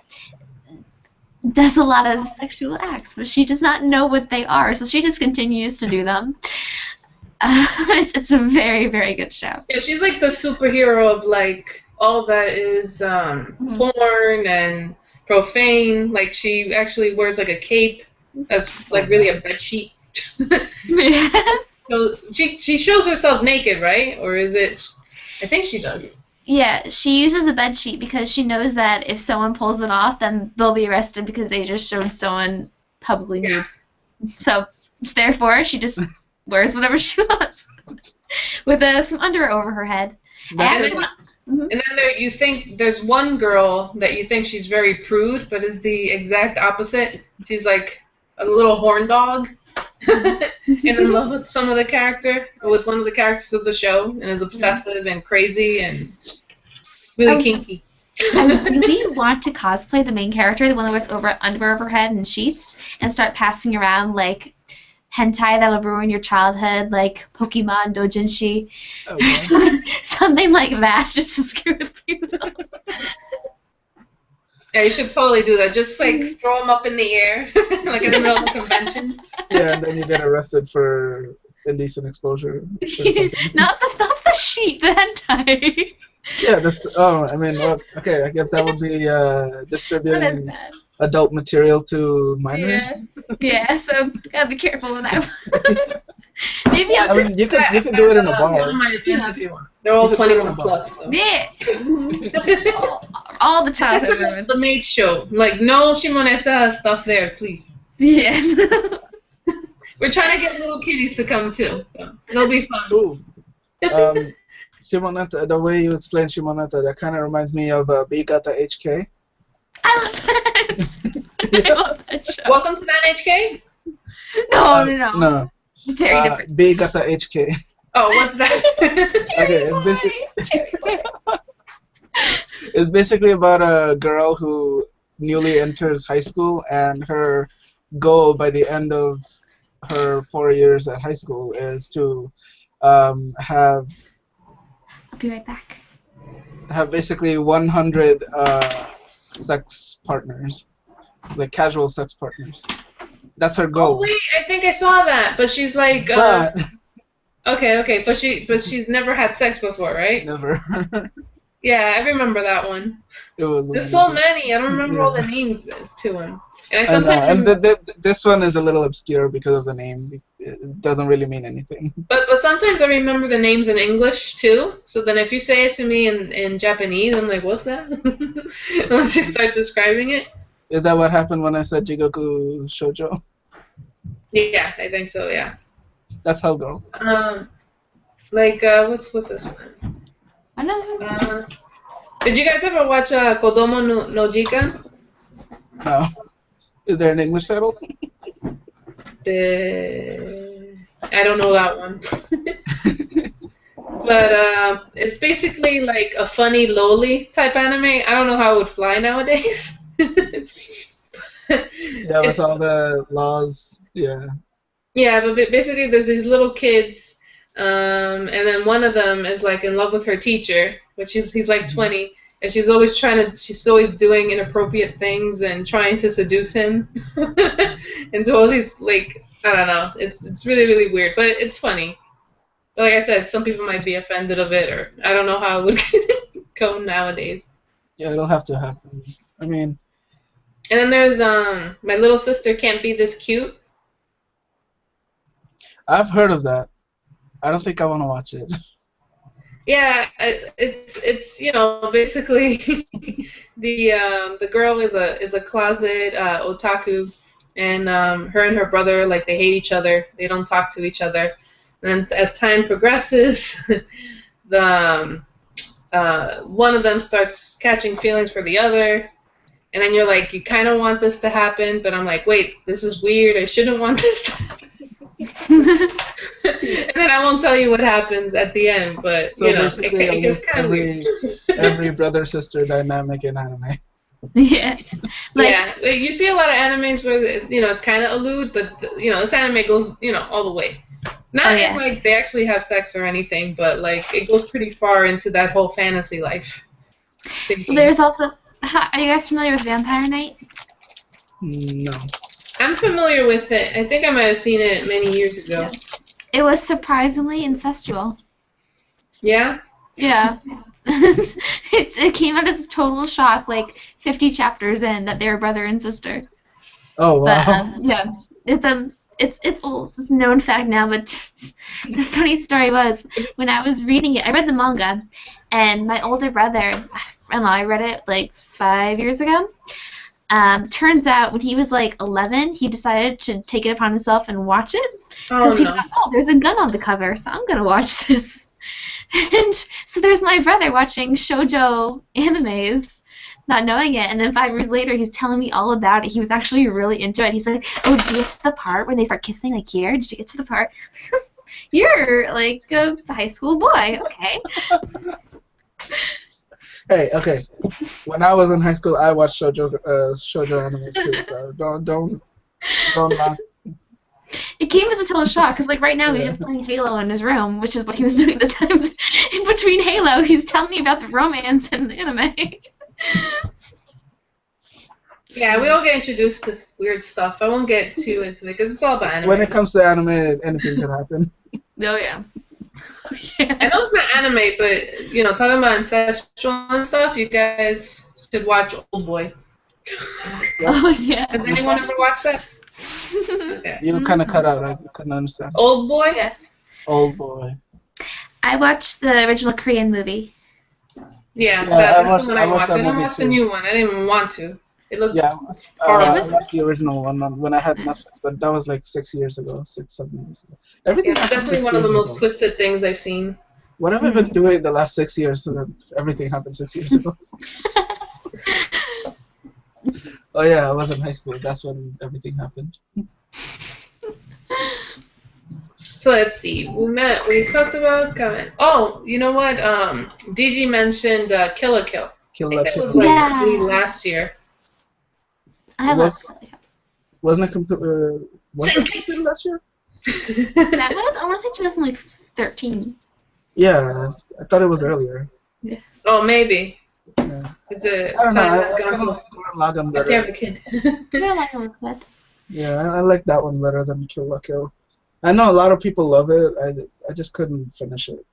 does a lot of sexual acts, but she does not know what they are, so she just continues to do them. It's a very, very good show. Yeah, she's like the superhero of like all that is porn and profane. Like she actually wears like a cape that's like really a bed sheet. So she shows herself naked, right? Or is it? I think she does. Yeah, she uses the bed sheet because she knows that if someone pulls it off, then they'll be arrested because they just showed someone publicly nude. So therefore, she just wears whatever she wants with some underwear over her head. And then you think there's one girl that you think she's very prude, but is the exact opposite. She's like a little horn dog and in love with some of the character, with one of the characters of the show, and is obsessive and crazy and really kinky. I really want to cosplay the main character, the one that wears underwear over her head and sheets, and start passing around like hentai that'll ruin your childhood, like Pokemon Dojinshi, or something like that, just to screw with people. Yeah, you should totally do that. Just like throw them up in the air, like in the middle of a convention. Yeah, and then you get arrested for indecent exposure. Not the sheet, the hentai. Yeah, okay, I guess that would be distributing adult material to minors. Yeah, so gotta be careful with that. Maybe you could do it in a bar. If you want. They're all 21 plus. So. Yeah. all the childhood memories. The maid show. Like, no Shimoneta stuff there, please. Yeah. We're trying to get little kitties to come too. So it'll be fun. Cool. Shimoneta, the way you explain Shimoneta, that kind of reminds me of Bigata HK. I love that. I love that show. Welcome to that HK? No. Very different. Bigata HK. Oh, what's that? Okay, it's basically about a girl who newly enters high school, and her goal by the end of her 4 years at high school is to have I'll be right back. basically 100 sex partners, like casual sex partners. That's her goal. Oh wait, I think I saw that, but she's like. But Okay, but she's never had sex before, right? never. Yeah, I remember that one. It was. There's amazing. so many. I don't remember all the names to them. And I I know, sometimes. and this one is a little obscure because of the name. It doesn't really mean anything. But sometimes I remember the names in English too. So then if you say it to me in Japanese, I'm like, what's that? Once you start describing it. Is that what happened when I said Jigoku Shoujo? Yeah, I think so. Yeah. That's Hellgirl. What's this one? I know. Did you guys ever watch Kodomo no Jikan? No. Is there an English title? I don't know that one. But it's basically like a funny loli type anime. I don't know how it would fly nowadays. Yeah, with all the laws. Yeah. Yeah, but basically there's these little kids, and then one of them is like in love with her teacher, but he's like 20, and she's always doing inappropriate things and trying to seduce him, and do all these like, I don't know, it's really, really weird, but it's funny. But like I said, some people might be offended of it, or I don't know how it would go nowadays. Yeah, it'll have to happen. I mean. And then there's My Little Sister Can't Be This Cute. I've heard of that. I don't think I want to watch it. Yeah, it's basically the girl is a closet otaku, and her and her brother, like, they hate each other. They don't talk to each other. And as time progresses, the one of them starts catching feelings for the other. And then you're like, you kind of want this to happen, but I'm like, wait, this is weird. I shouldn't want this to happen. And then I won't tell you what happens at the end, but So basically, it gets kind of weird. every brother-sister dynamic in anime. Yeah. Yeah, you see a lot of animes where it's kind of allude, but this anime goes all the way. Not in like they actually have sex or anything, but like it goes pretty far into that whole fantasy life. Well, there's also. Are you guys familiar with Vampire Night? No. I'm familiar with it. I think I might have seen it many years ago. Yeah. It was surprisingly incestual. Yeah? Yeah. It came out as a total shock, like 50 chapters in, that they were brother and sister. Oh wow. But, yeah, it's old. It's a known fact now. But the funny story was when I was reading it, I read the manga, and my older brother, I don't know, I read it like 5 years ago. Turns out when he was like 11, he decided to take it upon himself and watch it because he thought, oh, there's a gun on the cover, so I'm gonna watch this. And so there's my brother watching shoujo animes, not knowing it, and then 5 years later he's telling me all about it. He was actually really into it. He's like, oh, did you get to the part when they start kissing like here? Did you get to the part? You're like a high school boy, okay. Hey, okay. When I was in high school, I watched shoujo animes too. So don't knock. It came as a total shock because, like, right now he's just playing Halo in his room, which is what he was doing the times in between Halo. He's telling me about the romance and the anime. Yeah, we all get introduced to weird stuff. I won't get too into it because it's all about anime. When it comes to anime, anything could happen. Oh yeah. I know it's not anime, but talking about ancestral and stuff, you guys should watch Old Boy. Oh yeah. Has anyone ever watched that? Okay. You kind of cut out. I couldn't understand. Old Boy? Yeah. Old Boy. I watched the original Korean movie. Yeah, Yeah, that's the one I I watched watched. I that didn't movie watch the too. new one. I didn't even want to. It looked Yeah, It horrible. I was watched the original one when I had Netflix, but that was like 6 years ago, 6, 7 years ago. Yeah, Everything it's happened definitely six one of the years most ago. twisted things I've seen. What have I been doing the last 6 years? So that everything happened 6 years ago. Oh yeah, I was in high school. That's when everything happened. So let's see. We talked about comment. Oh, you know what? Digi mentioned Kill la Kill. I Kill think la that was Kill. like Yeah. early last year. I love Was Kelly. wasn't it was it completed last year? That was, I want to say 2013. Yeah, I thought it was earlier. Yeah. Oh, maybe. Yeah. The I don't know. time I has gone kind of so. like Gurren Lagann God damn better. it, kid. Yeah, like it was good. Yeah, I like that one better than Kill la Kill. I know a lot of people love it. I just couldn't finish it.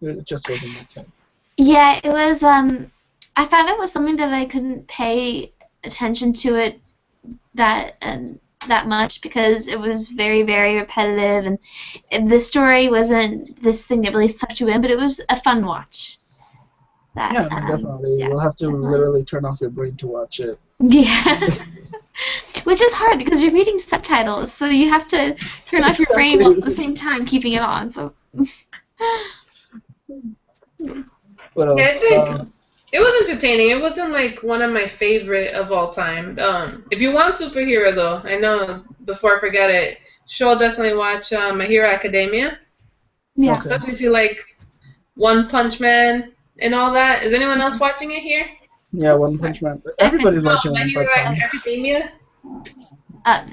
It just wasn't my type. Yeah, it was, I found it was something that I couldn't pay attention to it that much because it was very, very repetitive, and the story wasn't this thing that really sucked you in, but it was a fun watch. That, Yeah, I mean, definitely. yeah, You'll have to definitely. literally turn off your brain to watch it. Yeah. Which is hard because you're reading subtitles, so you have to turn off your brain while at the Exactly. same time keeping it on. So. What Yeah, I else? think it was entertaining. It wasn't like one of my favorite of all time. If you want superhero though, I know before I forget it, sure definitely watch My Hero Academia. Yeah. Okay. Especially if you like One Punch Man and all that. Is anyone else watching it here? Yeah, One Punch Man. I finished Everybody's No, watching My One Hero Punch Man. Academia. Uh,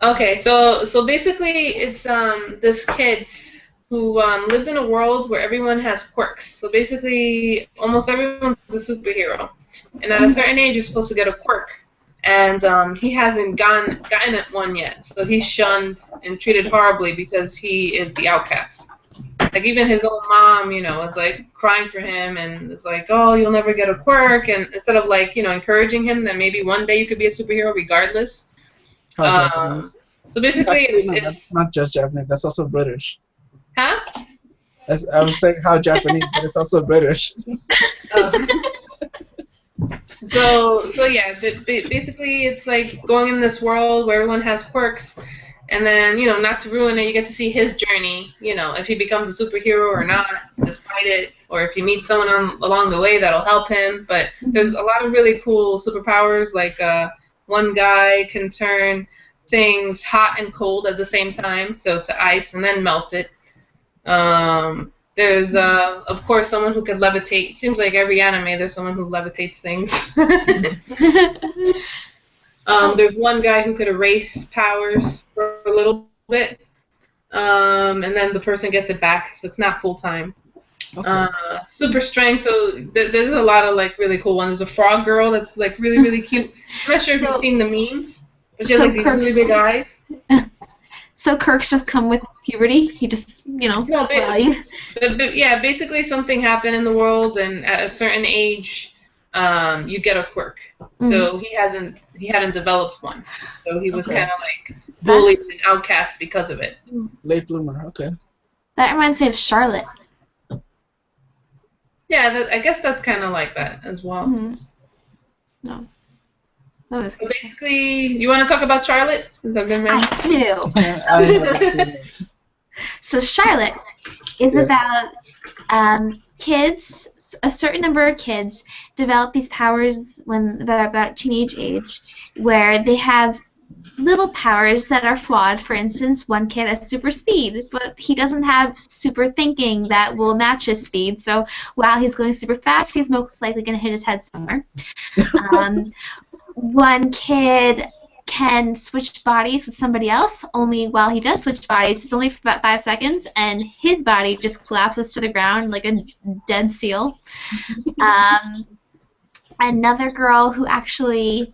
Okay, so basically it's this kid who lives in a world where everyone has quirks. So basically almost everyone's a superhero. And at a certain age you're supposed to get a quirk. And he hasn't gotten it one yet. So he's shunned and treated horribly because he is the outcast. Like even his own mom, is like crying for him and it's like, oh, you'll never get a quirk. And instead of like, encouraging him that maybe one day you could be a superhero regardless. How Um, Japanese? so basically, Actually, no, that's it's not just Japanese. That's also British. huh? I was saying how Japanese, but it's also British. Oh. So yeah, basically it's like going in this world where everyone has quirks, and then not to ruin it, you get to see his journey. If he becomes a superhero or not, despite it, or if he meets someone along the way that'll help him. But there's a lot of really cool superpowers. Like one guy can turn things hot and cold at the same time, so to ice and then melt it. There's, of course, someone who could levitate. It seems like every anime, there's someone who levitates things. There's one guy who could erase powers for a little bit, and then the person gets it back, so it's not full time. Okay. Super strength. So there's a lot of like really cool ones. There's a frog girl that's like really really cute. I'm not sure if you've So- seen the memes, but she has so like these really big eyes. So Kirk's just come with puberty. He just, No, well, yeah, basically something happened in the world, and at a certain age, you get a quirk. So he hadn't developed one, so he was Okay. kind of like bullied and outcast because of it. Late bloomer. Okay. that reminds me of Charlotte. Yeah, I guess that's kind of like that as well. No. That was So good. basically, you want to talk about Charlotte? Since I've been mentioned. I do. I haven't seen it. So Charlotte is Yeah. about kids. A certain number of kids develop these powers when they're about teenage age, where they have little powers that are flawed. For instance, one kid has super speed, but he doesn't have super thinking that will match his speed. So while he's going super fast, he's most likely going to hit his head somewhere. One kid can switch bodies with somebody else, only while he does switch bodies, it's only for about 5 seconds, and his body just collapses to the ground like a dead seal. Another girl who actually...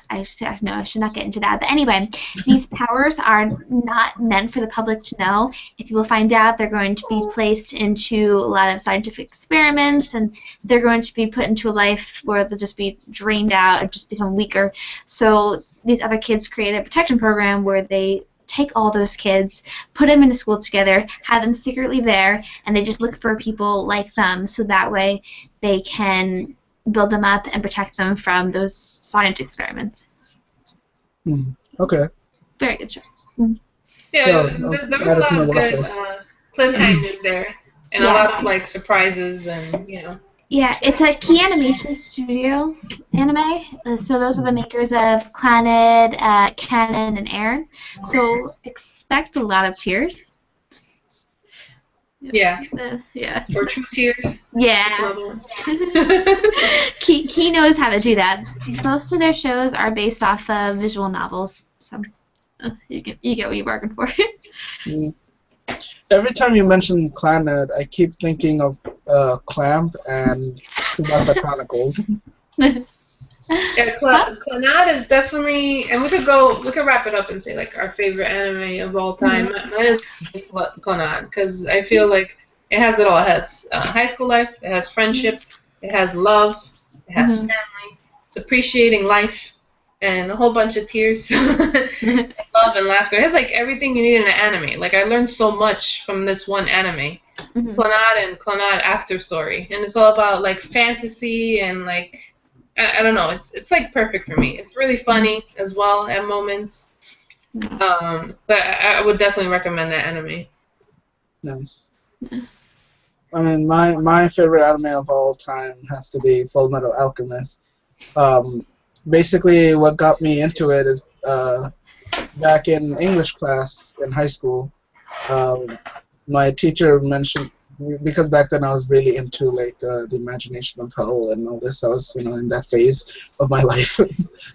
I should not get into that. But anyway, these powers are not meant for the public to know. If people find out, they're going to be placed into a lot of scientific experiments, and they're going to be put into a life where they'll just be drained out and just become weaker. So these other kids create a protection program where they take all those kids, put them in a school together, have them secretly there, and they just look for people like them, so that way they can build them up and protect them from those science experiments. Okay. Very good show. Yeah, So, there was add a it to lot my of watch good list. cliffhangers there, and a Yeah. lot of like surprises, and Yeah, it's a Key Animation Studio anime. So those are the makers of Clannad, Canon, and Erin. So expect a lot of tears. Yeah. Yeah. Or True Tears. Yeah. Another one. Key knows how to do that. Most of their shows are based off of visual novels, so you get what you bargained for. Mm. Every time you mention Clannad, I keep thinking of Clamp and Tsubasa Chronicles. Yeah, Clannad is definitely, and we could wrap it up and say like our favorite anime of all time. Mine is Clannad because I feel like it has it all. It has high school life, it has friendship, it has love, it has family, it's appreciating life, and a whole bunch of tears, and love and laughter. It has like everything you need in an anime. Like I learned so much from this one anime, Clannad and Clannad After Story, and it's all about like fantasy and like. I don't know. It's like perfect for me. It's really funny as well at moments. But I would definitely recommend that anime. Nice. I mean, my favorite anime of all time has to be Full Metal Alchemist. Basically, what got me into it is back in English class in high school, my teacher mentioned, because back then I was really into like the imagination of hell and all this. I was in that phase of my life,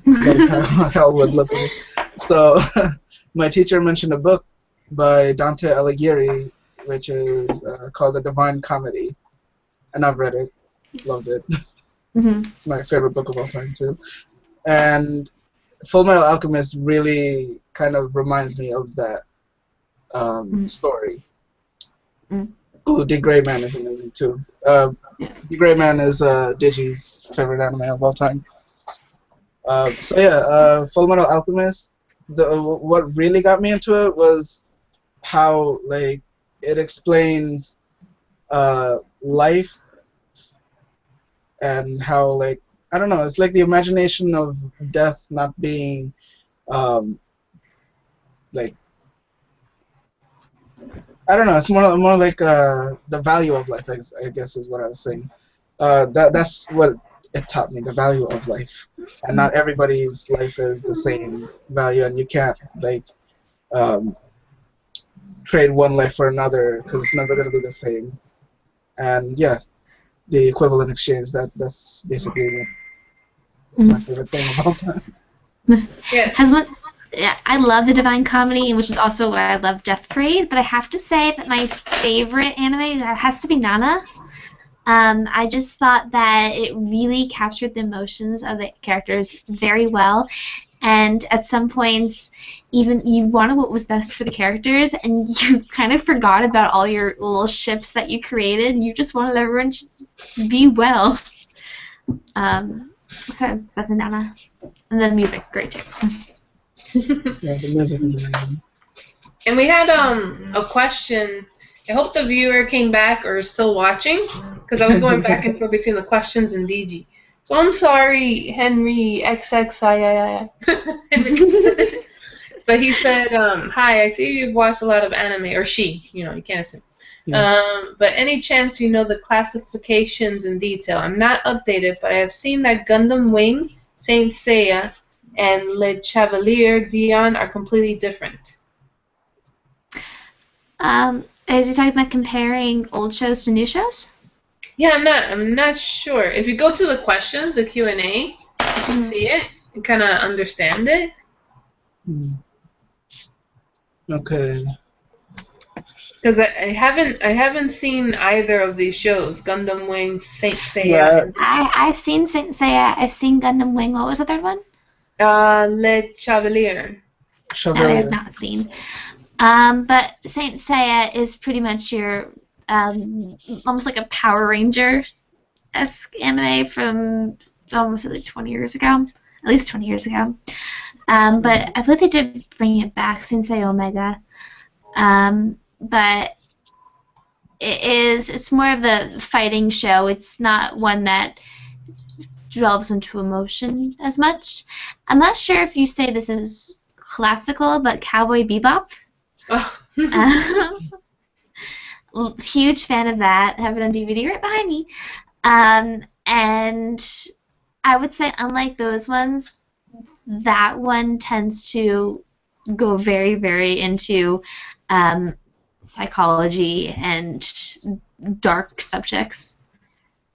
like how hell would look like. So my teacher mentioned a book by Dante Alighieri, which is called The Divine Comedy, and I've read it, loved it. It's my favorite book of all time too. And Full Metal Alchemist really kind of reminds me of that story. Oh, The Gray Man is amazing too. The Gray Man is Digi's favorite anime of all time. Full Metal Alchemist. What really got me into it was how like it explains life and how like I don't know. It's like the imagination of death not being like I don't know. It's more like the value of life. I guess is what I was saying. That's what it taught me, the value of life, and not everybody's life is the same value, and you can't like trade one life for another because it's never going to be the same. And yeah, the equivalent exchange. That's basically what my favorite thing of all time. Yeah. I love The Divine Comedy, which is also why I love Death Parade, but I have to say that my favorite anime has to be Nana. I just thought that it really captured the emotions of the characters very well, and at some points, even you wanted what was best for the characters, and you kind of forgot about all your little ships that you created, and you just wanted everyone to be well. So that's Nana. And then music, great too. Yeah, the music is amazing. And we had a question. I hope the viewer came back or is still watching, because I was going back and forth between the questions and Digi. So I'm sorry, Henry XXII. But he said, "Hi, I see you've watched a lot of anime," or she. You can't assume. Yeah. But any chance you know the classifications in detail? I'm not updated, but I have seen that Gundam Wing, Saint Seiya, and Le Chevalier Dion are completely different. Is he talking about comparing old shows to new shows? Yeah, I'm not sure. If you go to the questions, the Q&A, you can see it and kind of understand it. Okay. Because I haven't seen either of these shows, Gundam Wing, Saint Seiya. Yeah. I've seen Saint Seiya. I've seen Gundam Wing. What was the third one? Le Chevalier. That I have not seen. But Saint Seiya is pretty much your almost like a Power Ranger-esque anime from almost like 20 years ago, at least 20 years ago. But I believe they did bring it back, Sensei Omega. But it's more of the fighting show. It's not one that delves into emotion as much. I'm not sure if you say this is classical, but Cowboy Bebop. Oh. Huge fan of that. I have it on DVD right behind me. And I would say, unlike those ones, that one tends to go very, very into psychology and dark subjects.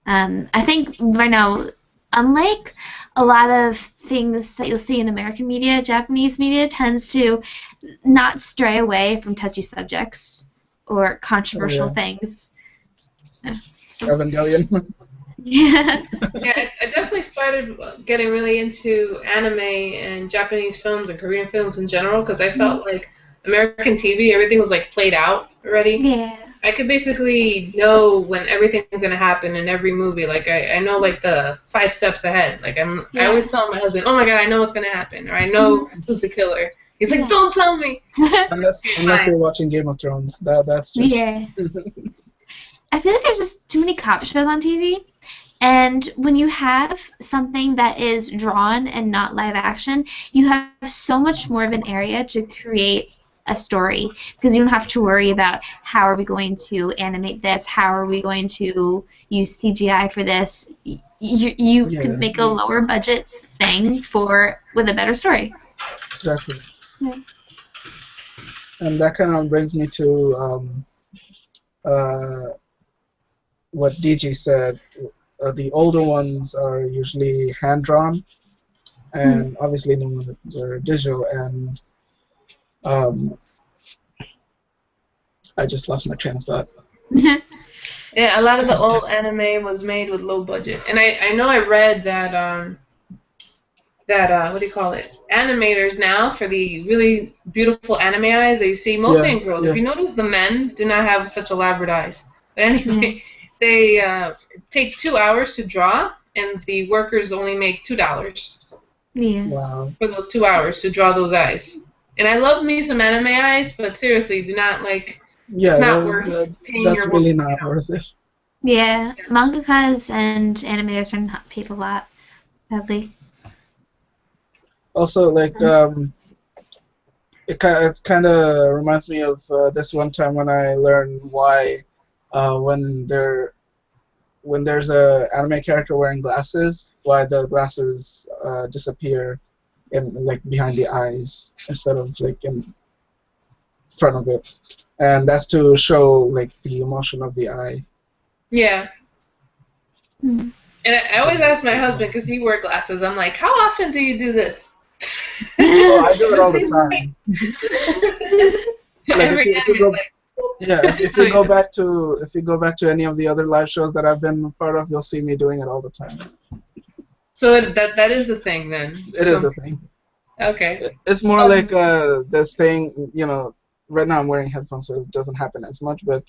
I think right now, unlike a lot of things that you'll see in American media, Japanese media tends to not stray away from touchy subjects or controversial things. Yeah. Evangelion. Yeah. Yeah, I definitely started getting really into anime and Japanese films and Korean films in general because I felt like American TV, everything was like played out already. Yeah. I could basically know when everything's gonna happen in every movie. Like I know like the 5 steps ahead. Like I always tell my husband, "Oh my God, I know what's gonna happen," or "I know who's the killer." He's like, "Don't tell me." Unless you're watching Game of Thrones, that's just. Yeah. I feel like there's just too many cop shows on TV. And when you have something that is drawn and not live action, you have so much more of an area to create a story because you don't have to worry about how are we going to animate this, how are we going to use CGI for this. You can make a lower budget thing with a better story. Exactly. Yeah. And that kind of brings me to what Digi said. The older ones are usually hand-drawn, and obviously new ones are digital, and I just lost my train of thought. Yeah, a lot of the old anime was made with low budget. And I know I read that what do you call it? Animators now for the really beautiful anime eyes that you see mostly in girls. If you notice, the men do not have such elaborate eyes. But anyway, they take 2 hours to draw, and the workers only make $2. Yeah. Wow. For those 2 hours to draw those eyes. And I love me some anime eyes, but seriously, do not like. Yeah, it's not worth paying that's your really not worth it. Yeah, mangakas and animators are not paid a lot, sadly. Also, like, it kind of reminds me of this one time when I learned why when there's a anime character wearing glasses, why the glasses disappear in like behind the eyes instead of like in front of it, and that's to show like the emotion of the eye. Yeah. And I always ask my husband because he wears glasses. I'm like, how often do you do this? Oh, I do it all the time. Like if you go, if you go back to any of the other live shows that I've been part of, you'll see me doing it all the time. So that is a thing then. It is a thing. Okay. It's more like this thing, you know. Right now I'm wearing headphones, so it doesn't happen as much. But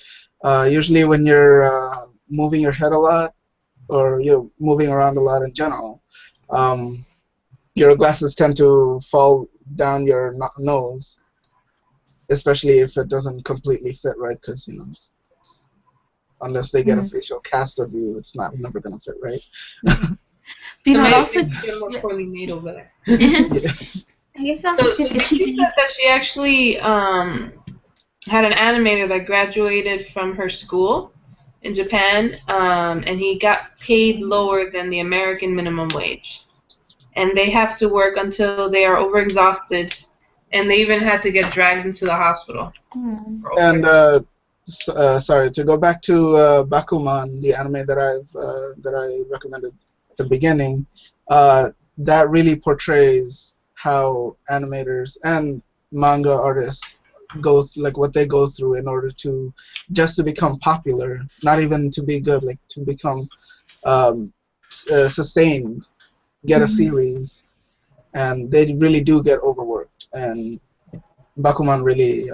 usually when you're moving your head a lot, or you're moving around a lot in general, your glasses tend to fall down your nose, especially if it doesn't completely fit right, because you know, unless they get a facial cast of you, it's never gonna fit right. Also get more poorly made over there. I guess also so she said that she actually had an animator that graduated from her school in Japan, and he got paid lower than the American minimum wage. And they have to work until they are overexhausted, and they even had to get dragged into the hospital. And sorry, to go back to Bakuman, the anime that I recommended at the beginning, that really portrays how animators and manga artists what they go through in order to become popular, not even to be good, like to become sustained, get a series, and they really do get overworked, and Bakuman really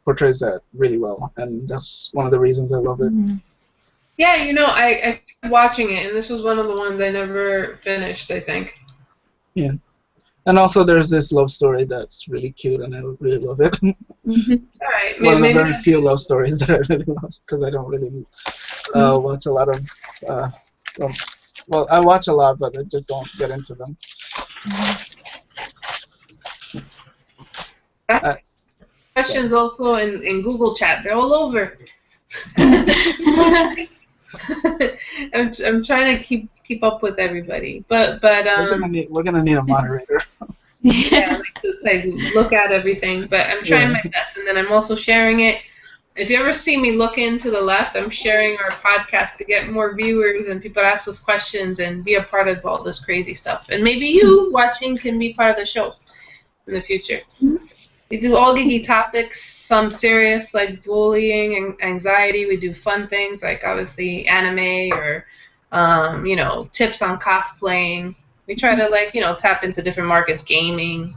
portrays that really well, and that's one of the reasons I love it. Yeah, you know, I started watching it, and this was one of the ones I never finished, I think. Yeah. And also, there's this love story that's really cute, and I really love it. All right, One of the maybe. very few love stories that I really love, because I don't really watch a lot of. Um, well, I watch a lot, but I just don't get into them. I, Questions also in Google Chat. They're all over. I'm trying to keep up with everybody, but we're gonna need a moderator. yeah, like look at everything. But I'm trying my best, and then I'm also sharing it. If you ever see me look into the left, I'm sharing our podcast to get more viewers and people ask us questions and be a part of all this crazy stuff. And maybe you watching can be part of the show in the future. We do all geeky topics, some serious like bullying and anxiety. We do fun things like obviously anime or tips on cosplaying. We try to tap into different markets, gaming.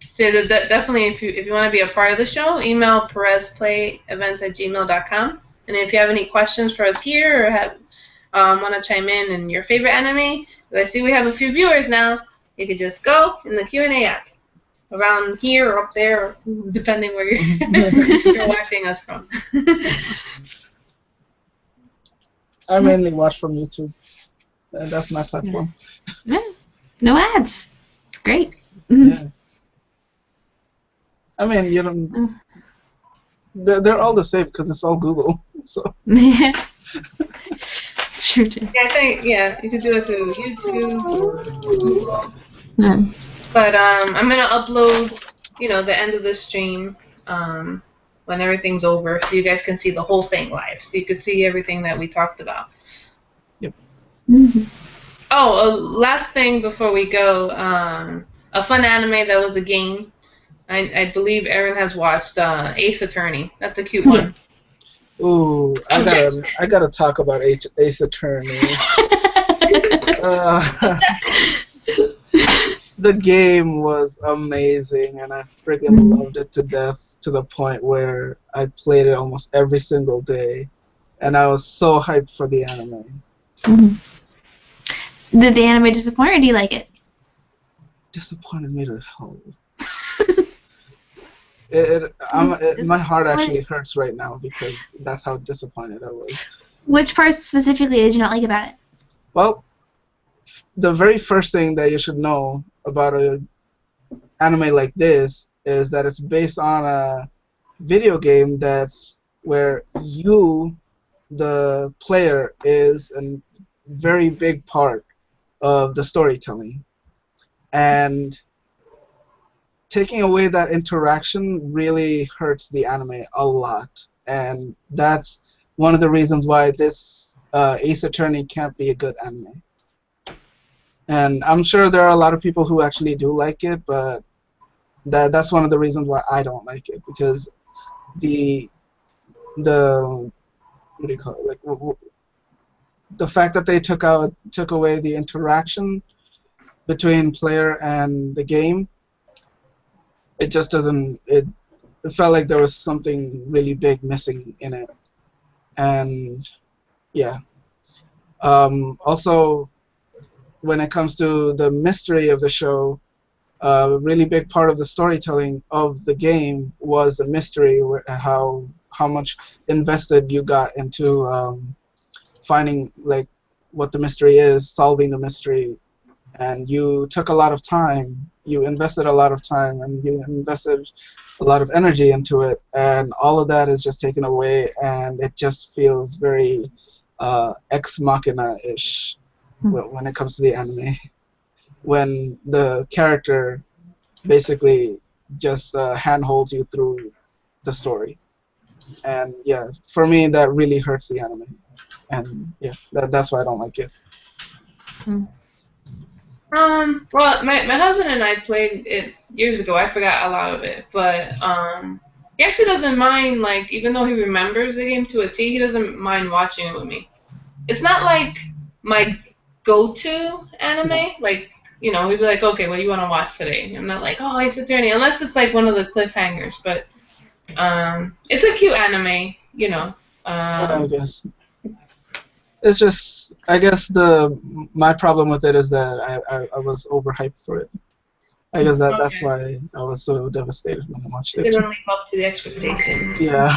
So definitely, if you want to be a part of the show, email perezplayevents@gmail.com. And if you have any questions for us here or have want to chime in your favorite anime, I see we have a few viewers now. You can just go in the Q&A app around here or up there, depending where you're watching us from. I mainly watch from YouTube, and that's my platform. Yeah. No ads. It's great. Yeah. I mean, you don't. They're all the same because it's all Google. So. True. Yeah, I think you could do it through YouTube or Google. But I'm gonna upload, the end of this stream when everything's over, so you guys can see the whole thing live, so you could see everything that we talked about. Yep. Oh, last thing before we go, a fun anime that was a game. I believe Erin has watched Ace Attorney. That's a cute one. Ooh, I gotta talk about Ace Attorney. The game was amazing, and I freaking loved it to death, to the point where I played it almost every single day, and I was so hyped for the anime. Did the anime disappoint, or do you like it? Disappointed me to hell. My heart actually hurts right now because that's how disappointed I was. Which parts specifically did you not like about it? Well, the very first thing that you should know about an anime like this is that it's based on a video game that's where you, the player, is a very big part of the storytelling. And taking away that interaction really hurts the anime a lot. And that's one of the reasons why this Ace Attorney can't be a good anime. And I'm sure there are a lot of people who actually do like it, but that's one of the reasons why I don't like it, because the what do you call it? Like the fact that they took away the interaction between player and the game, it just doesn't. It felt like there was something really big missing in it, and yeah. Also, when it comes to the mystery of the show, a really big part of the storytelling of the game was the mystery, how much invested you got into finding like what the mystery is, solving the mystery, and you took a lot of time. You invested a lot of time, and you invested a lot of energy into it, and all of that is just taken away, and it just feels very ex machina-ish when it comes to the anime, when the character basically just handholds you through the story. And yeah, for me that really hurts the anime, and yeah, that's why I don't like it. Well, my husband and I played it years ago. I forgot a lot of it, but he actually doesn't mind, like, even though he remembers the game to a T, he doesn't mind watching it with me. It's not like my go-to anime, like, he'd be like, okay, what do you want to watch today? I'm not like, oh, Ace Attorney, unless it's like one of the cliffhangers, but it's a cute anime, I guess it's just, I guess my problem with it is that I was overhyped for it. I guess that's Okay. why I was so devastated when I watched It it. didn't live up to the expectation. Yeah.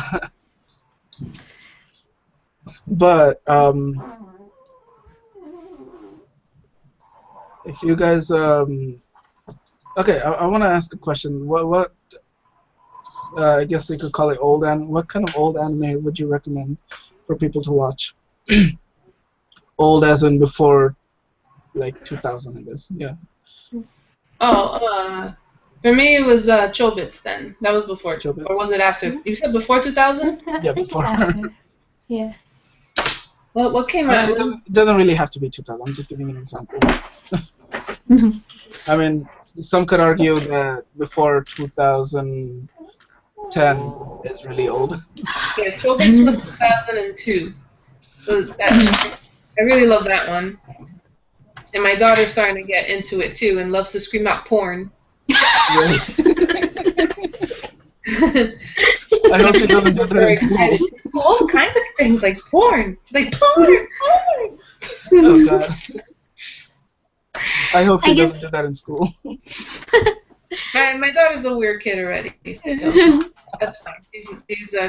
But if you guys okay, I want to ask a question. What I guess you could call it old what kind of old anime would you recommend for people to watch? Old as in before like 2000, I guess. Yeah. Oh, for me it was Chobits then. That was before, or Chobits. was it after? You said before 2000? I Yeah, think before. it's after. Yeah. What came I mean, out? it doesn't really have to be 2000. I'm just giving an example. I mean, some could argue that before 2010 is really old. Yeah, Chobits was 2002. So I really love that one. And my daughter's starting to get into it too and loves to scream out porn. Really. I hope she doesn't do that Very in school. excited. All kinds of things like porn. She's like, porn. Oh God. I hope she I guess- doesn't do that in school. My daughter's a weird kid already, so that's fine. She's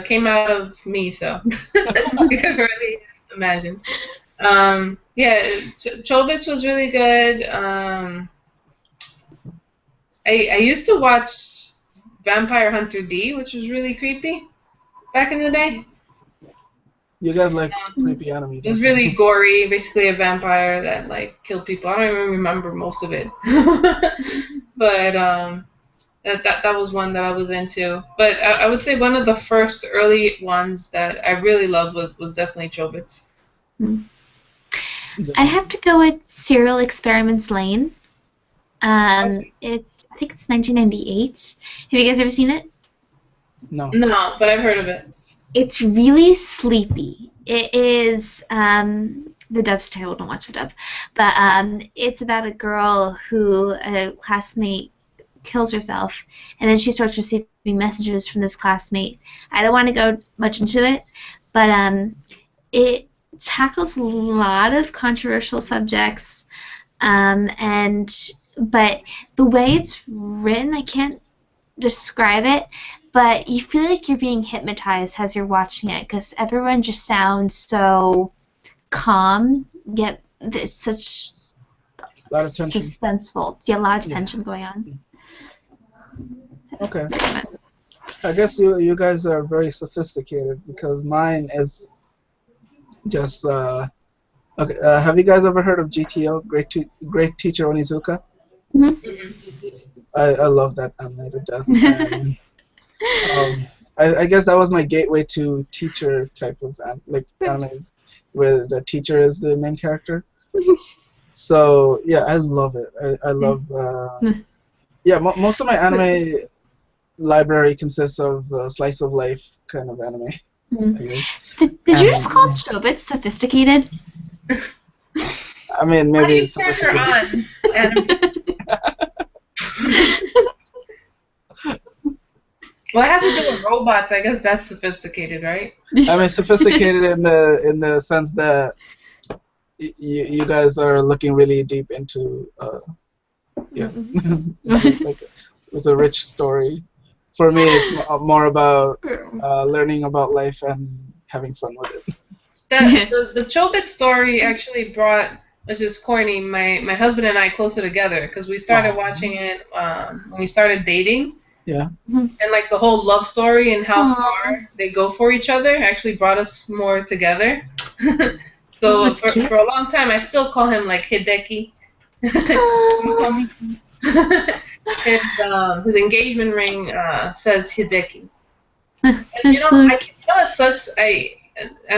came out of me, so you can already imagine. Yeah, Chobits was really good. I used to watch Vampire Hunter D, which was really creepy back in the day. You guys like creepy anime, It don't was you? really gory, basically a vampire that like killed people. I don't even remember most of it, but that was one that I was into. But I would say one of the first early ones that I really loved was definitely Chobits. I'd have to go with Serial Experiments Lane. I think it's 1998. Have you guys ever seen it? No. No, but I've heard of it. It's really sleepy. It is the dub's terrible. Don't watch the dub. But it's about a girl who a classmate kills herself, and then she starts receiving messages from this classmate. I don't want to go much into it, but it tackles a lot of controversial subjects, but the way it's written, I can't describe it, but you feel like you're being hypnotized as you're watching it because everyone just sounds so calm, yet it's such A lot of tension. suspenseful. Yeah, a lot of tension going on. Okay. I guess you guys are very sophisticated because mine is just okay. Have you guys ever heard of GTO, Great Teacher Onizuka? I love that anime to death. And, I guess that was my gateway to teacher type of anime, where the teacher is the main character. So yeah, I love it. I love. Yeah, most of my anime library consists of slice of life kind of anime. I guess. Did you just call Chobits sophisticated? I mean, How do maybe you turn her on? Adam? Well, it has to do with robots. I guess that's sophisticated, right? I mean, sophisticated in the sense that you guys are looking really deep into like it's a rich story. For me, it's more about learning about life and having fun with it. The Chobit story actually brought, which is corny, my husband and I closer together because we started watching it when we started dating. Yeah. And like the whole love story and how far they go for each other actually brought us more together. So for a long time, I still call him like Hideki. His engagement ring says Hideki. And it sucks. I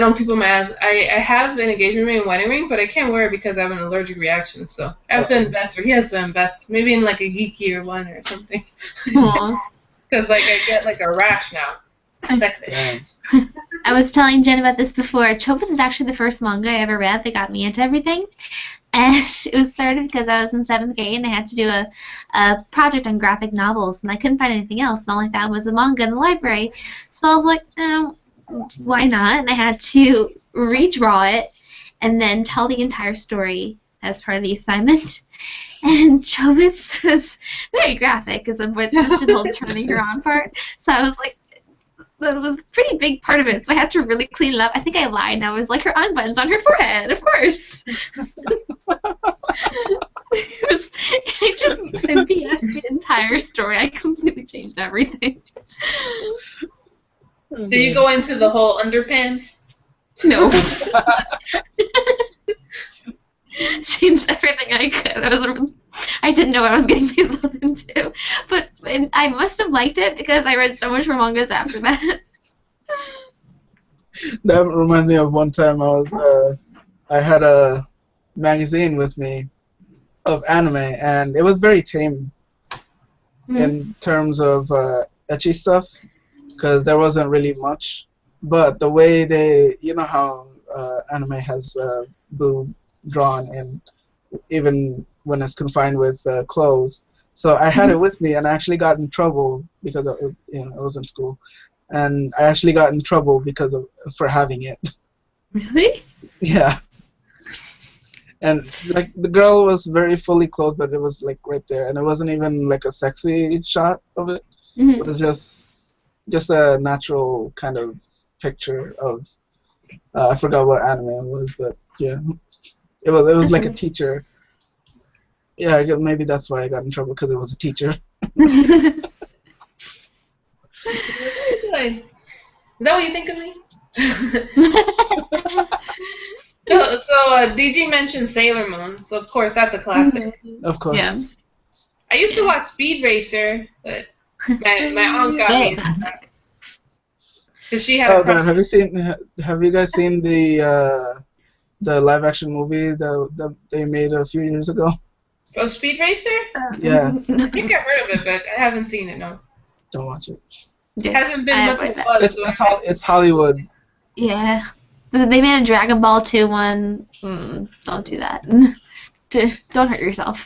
know people might ask, I have an engagement ring and wedding ring, but I can't wear it because I have an allergic reaction. So I have to invest, or he has to invest, maybe in like a geekier one or something. Because like I get like a rash now. Sexy. I was telling Jen about this before. Chobits is actually the first manga I ever read that got me into everything. And it was started because I was in 7th grade and I had to do a project on graphic novels, and I couldn't find anything else. And all I found was a manga in the library. So I was like, oh, why not? And I had to redraw it and then tell the entire story as part of the assignment. And Chobits was very graphic because of especially the whole turning her on part. So I was like, that was a pretty big part of it. So I had to really clean it up. I think I lied, and I was like, her on button's on her forehead, of course. It was, I just BS the entire story. I completely changed everything. Did you go into the whole underpants? No. Changed everything I could. I didn't know what I was getting myself into, but I must have liked it because I read so much more mangas after that. That reminds me of one time I had a magazine with me of anime, and it was very tame in terms of ecchi stuff, because there wasn't really much. But the way they, you know how anime has boob drawn in, even when it's confined with clothes. So I had it with me, and I actually got in trouble because of, I was in school, and I actually got in trouble because for having it. Really? Yeah. And like the girl was very fully clothed, but it was like right there, and it wasn't even like a sexy shot of it. Mm-hmm. It was just a natural kind of picture of I forgot what anime it was, but yeah, it was like a teacher. Yeah, maybe that's why I got in trouble, because it was a teacher. Is that what you think of me? So Digi mentioned Sailor Moon, so of course that's a classic. Of course. Yeah. I used to watch Speed Racer, but my aunt got me because she had a Oh crush. God, have you guys seen the live action movie that they made a few years ago? Oh, Speed Racer? Yeah. I think I've heard of it, but I haven't seen it. No. Don't watch it. It hasn't been much of a buzz. It's Hollywood. Yeah. They made a Dragon Ball 2 one. Don't do that. Don't hurt yourself.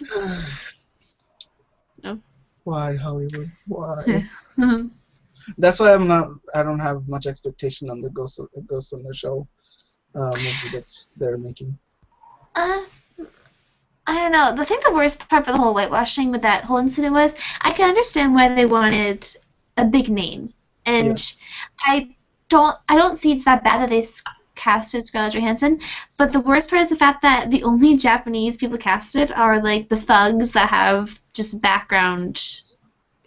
No. Why Hollywood? Why? That's why I don't have much expectation on the Ghost in the Shell movie that they're making. I don't know. The thing, the worst part for the whole whitewashing with that whole incident was, I can understand why they wanted a big name, and I don't see it's that bad that they casted Scarlett Johansson. But the worst part is the fact that the only Japanese people casted are like the thugs that have just background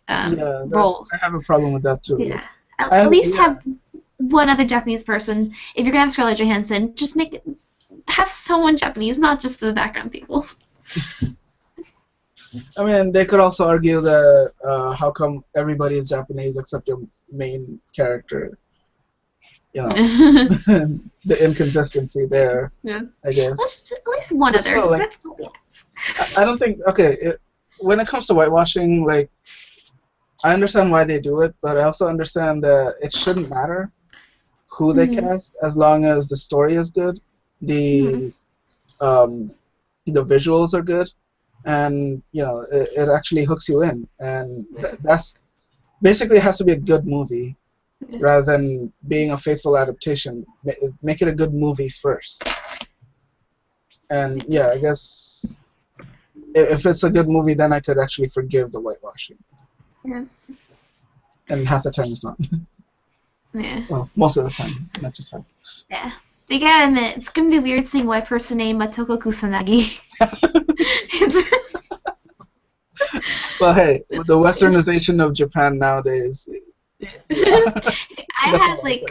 roles. I have a problem with that too. Yeah. At least have one other Japanese person. If you're gonna have Scarlett Johansson, just have someone Japanese, not just the background people. I mean, they could also argue that how come everybody is Japanese except your main character? You know, the inconsistency there. Yeah. I guess. At least one other. Still, like, I don't think. Okay, when it comes to whitewashing, like, I understand why they do it, but I also understand that it shouldn't matter who they cast, as long as the story is good, the visuals are good, and it actually hooks you in, and that's basically, it has to be a good movie rather than being a faithful adaptation. Make it a good movie first, and yeah, I guess if it's a good movie, then I could actually forgive the whitewashing. Yeah. And half the time it's not. Yeah. Well, most of the time, not just half. Yeah. They gotta admit, it's gonna be weird seeing a white person named Matoko Kusanagi. Well, hey, with the westernization of Japan nowadays. I had, like,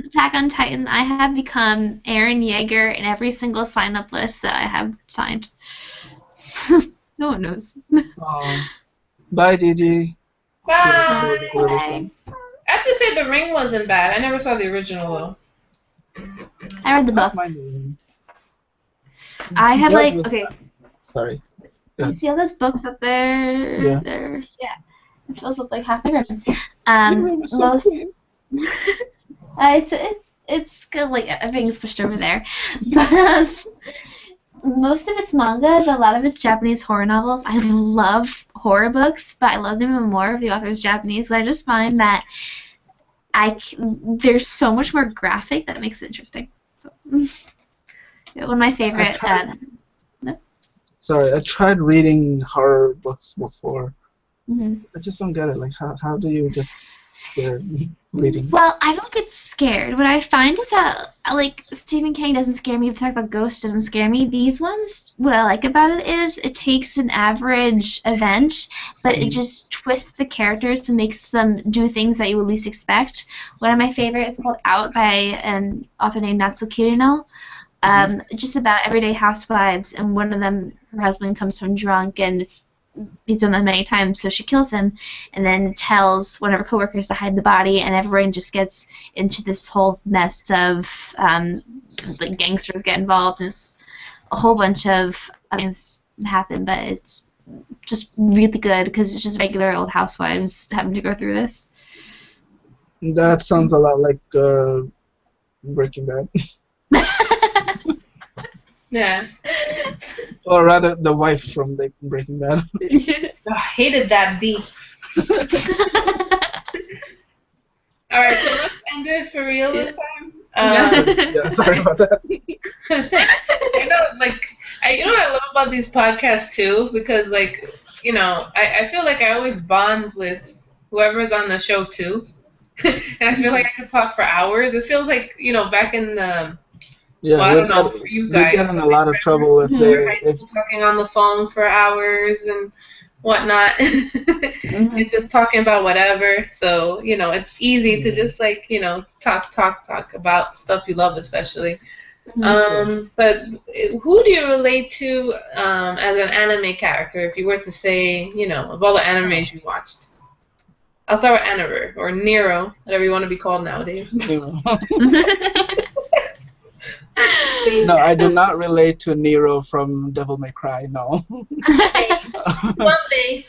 Attack on Titan, I have become Eren Yeager in every single sign-up list that I have signed. No one knows. Bye, Digi. Bye. I have to say the Ring wasn't bad. I never saw the original though. I read the book. I have okay. Sorry. You see all those books up there? Yeah. It fills up like half the room. It's kind of like everything's pushed over there. But most of it's manga, but a lot of it's Japanese horror novels. I love horror books, but I love them even more if the author's Japanese. I just find that they're so much more graphic that makes it interesting. So, one of my favorite. Sorry, I tried reading horror books before. Mhm. I just don't get it. Like, how do you get scared reading? Well, I don't get scared. What I find is that, like, Stephen King doesn't scare me. If you talk about ghosts, doesn't scare me. These ones, what I like about it is it takes an average event, but it just twists the characters and makes them do things that you would least expect. One of my favorites is called Out by an author named Natsuo Kirino. Just about everyday housewives, and one of them, her husband comes home drunk, and he's done that many times, so she kills him, and then tells one of her coworkers to hide the body, and everyone just gets into this whole mess of the gangsters get involved. There's a whole bunch of things happen, but it's just really good because it's just regular old housewives having to go through this. That sounds a lot like Breaking Bad. Yeah. Or rather, the wife from Breaking Bad. I hated that bee. All right, so let's end it for real this time. Yeah, sorry about that. I know, like, you know what I love about these podcasts too, because like, you know, I feel like I always bond with whoever's on the show too, and I feel like I could talk for hours. It feels like, you know, back in the Yeah, I don't know for you guys. we get in a lot of trouble if high school talking on the phone for hours and whatnot, and just talking about whatever. So, you know, it's easy to just like, you know, talk about stuff you love, especially. But who do you relate to as an anime character? If you were to say, you know, of all the animes you watched, I'll start with Nero or Nero, whatever you want to be called nowadays. No, I do not relate to Nero from Devil May Cry. No. One day.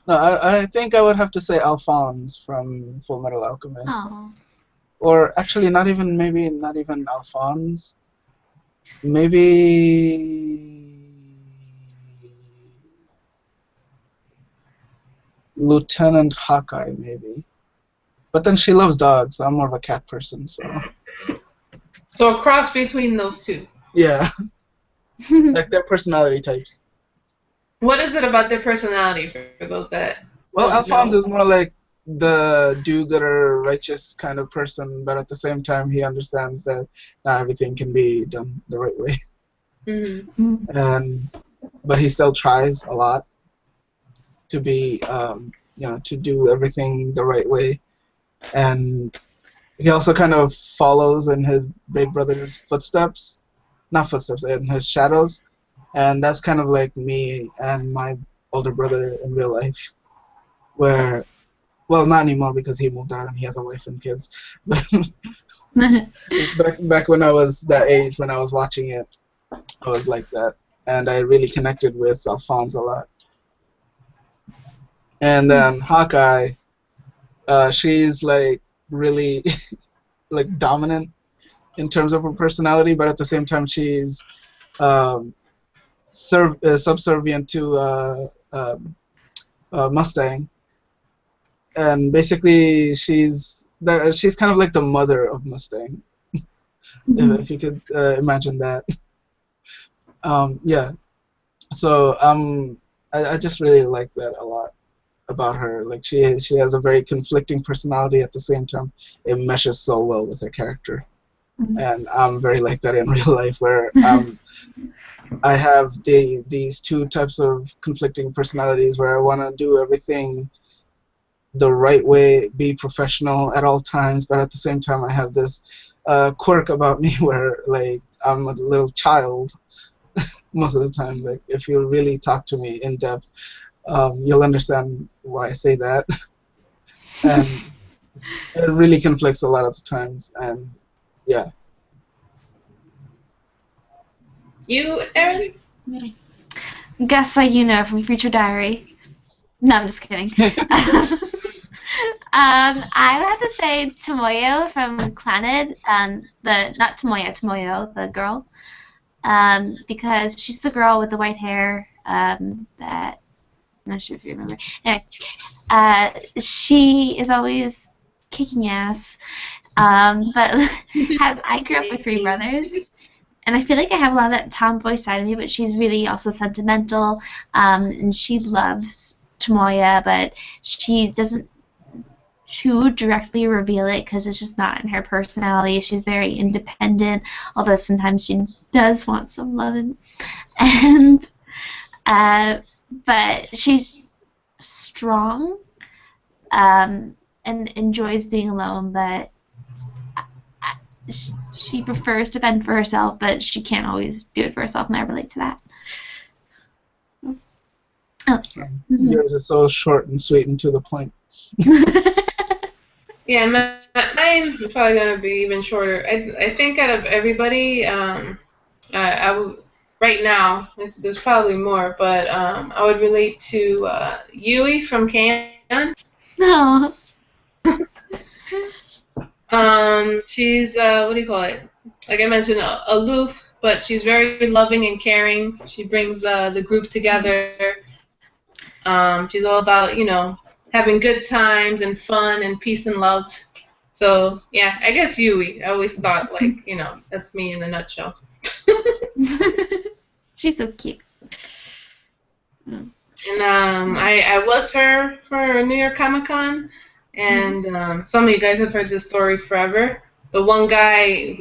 No, I think I would have to say Alphonse from Full Metal Alchemist. Aww. Or actually, not even Alphonse. Maybe Lieutenant Hawkeye, maybe. But then she loves dogs, so I'm more of a cat person, so. So a cross between those two. Yeah. Like their personality types. What is it about their personality for those that... Well, Alphonse is more like the do-gooder, righteous kind of person, but at the same time he understands that not everything can be done the right way. But he still tries a lot to be, you know, to do everything the right way. And he also kind of follows in his big brother's footsteps. Not footsteps, in his shadows. And that's kind of like me and my older brother in real life. Where, well, not anymore because he moved out and he has a wife and kids. But back when I was that age, when I was watching it, I was like that. And I really connected with Alphonse a lot. And then Hawkeye, she's like really like dominant in terms of her personality, but at the same time she's subservient to Mustang, and basically she's kind of like the mother of Mustang, if you could imagine that. Yeah. So I just really like that a lot about her. Like she has a very conflicting personality. At the same time, it meshes so well with her character. And I'm very like that in real life, where I have these two types of conflicting personalities, where I want to do everything the right way, be professional at all times, but at the same time I have this quirk about me where like I'm a little child most of the time. Like if you really talk to me in depth, you'll understand why I say that. And it really conflicts a lot of the times, and yeah. You, Erin? Guess like you know from Future Diary. No, I'm just kidding. I would have to say Tomoyo from Clannad. Not Tomoyo, Tomoyo, the girl. Because she's the girl with the white hair. That I'm not sure if you remember. Anyway, she is always kicking ass. But I grew up with three brothers. And I feel like I have a lot of that tomboy side of me, but she's really also sentimental, and she loves Tomoya, but she doesn't too directly reveal it because it's just not in her personality. She's very independent, although sometimes she does want some loving. And but she's strong, and enjoys being alone, but she prefers to fend for herself, but she can't always do it for herself, and I relate to that. Oh. Yours is so short and sweet and to the point. Yeah, mine is probably going to be even shorter. I think out of everybody, I would, right now, there's probably more, but I would relate to Yui from Can. No. She's, what do you call it? Like I mentioned, aloof, but she's very loving and caring. She brings the group together. She's all about, having good times and fun and peace and love. So, yeah, I guess Yui. I always thought, that's me in a nutshell. She's so cute. And I was her for New York Comic Con, and some of you guys have heard this story forever. The one guy,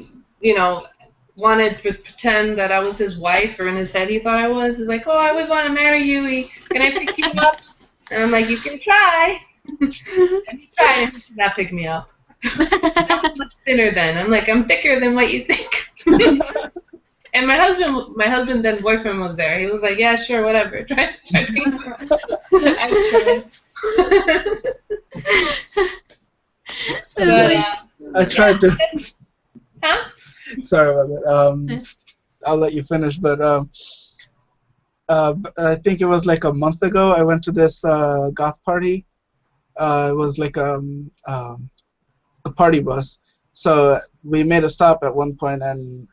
wanted to pretend that I was his wife, or in his head he thought I was. He's like, oh, I always want to marry Yui. Can I pick you up? And I'm like, you can try. And he tried, and he did not pick me up. I was much thinner then. I'm like, I'm thicker than what you think. And my husband then boyfriend was there. He was like, yeah, sure, whatever. Try to pick me up. I tried. I tried to. Huh? Sorry about that. I'll let you finish, but I think it was like a month ago. I went to this goth party. It was like a party bus. So we made a stop at one point, and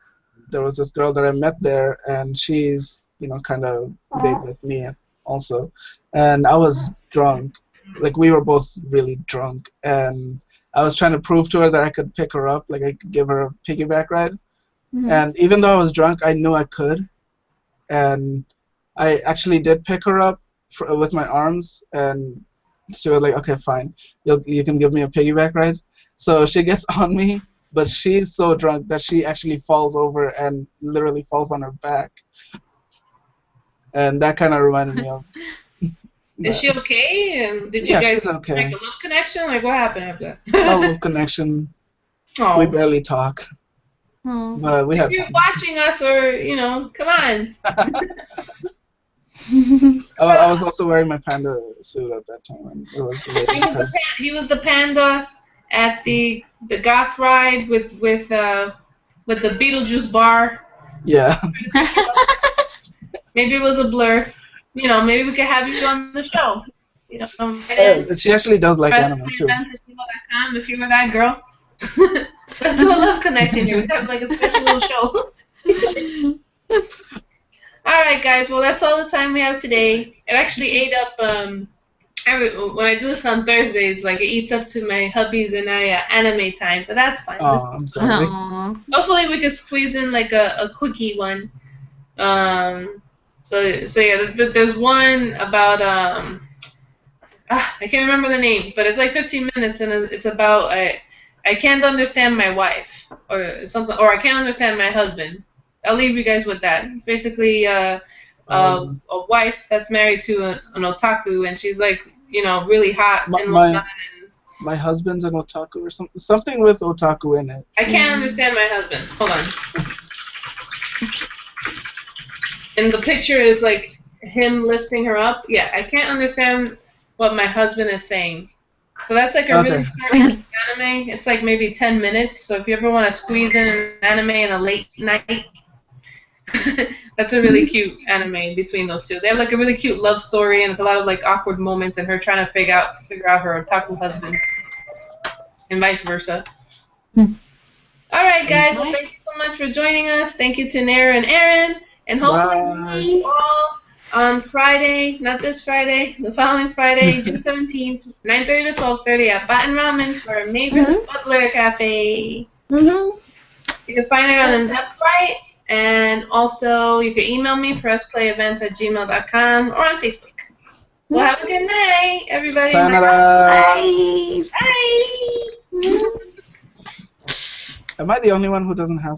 there was this girl that I met there, and she's kind of big like me also, and I was drunk. Like we were both really drunk, and I was trying to prove to her that I could pick her up, like I could give her a piggyback ride. Mm-hmm. And even though I was drunk, I knew I could. And I actually did pick her up with my arms, and she was like, okay, fine. You can give me a piggyback ride. So she gets on me, but she's so drunk that she actually falls over and literally falls on her back. And that kind of reminded me of... Is she okay? And did you guys she's okay. make a love connection? Like, what happened after that? A love connection. Oh. We barely talk. Oh. But we had If you're fun. watching us, or, come on. I was also wearing my panda suit at that time. And it was he was the panda at the goth ride with the Beetlejuice bar. Yeah. Maybe it was a blur. Maybe we could have you on the show. She actually does like anime too. If you were that girl. Let's do a love connection here. We have like a special little show. Alright guys, well that's all the time we have today. It actually ate up, when I do this on Thursdays, like it eats up to my hubby's and anime time, but that's fine. Oh, I'm sorry. Hopefully we could squeeze in like a quickie one. So yeah, there's one about, I can't remember the name, but it's like 15 minutes and it's about, I can't understand my wife, or something, or I can't understand my husband. I'll leave you guys with that. It's basically a wife that's married to an otaku, and she's like, really hot and whatnot. My husband's an otaku or something with otaku in it. I can't understand my husband. Hold on. And the picture is like him lifting her up. Yeah, I can't understand what my husband is saying. So that's like a really short anime. It's like maybe 10 minutes. So if you ever want to squeeze in an anime in a late night, that's a really cute anime between those two. They have like a really cute love story, and it's a lot of like awkward moments and her trying to figure out her otaku husband, and vice versa. All right, guys. Well, thank you so much for joining us. Thank you to Nero and Erin, and hopefully we'll see you all on Friday, not this Friday, the following Friday, June 17th, 9:30 to 12:30 at Baton Ramen for May vs. Butler Cafe. You can find it on the website And also, you can email me for usplayevents@gmail.com or on Facebook. Well, have a good night, everybody. Sayonara. Bye. Bye. Am I the only one who doesn't have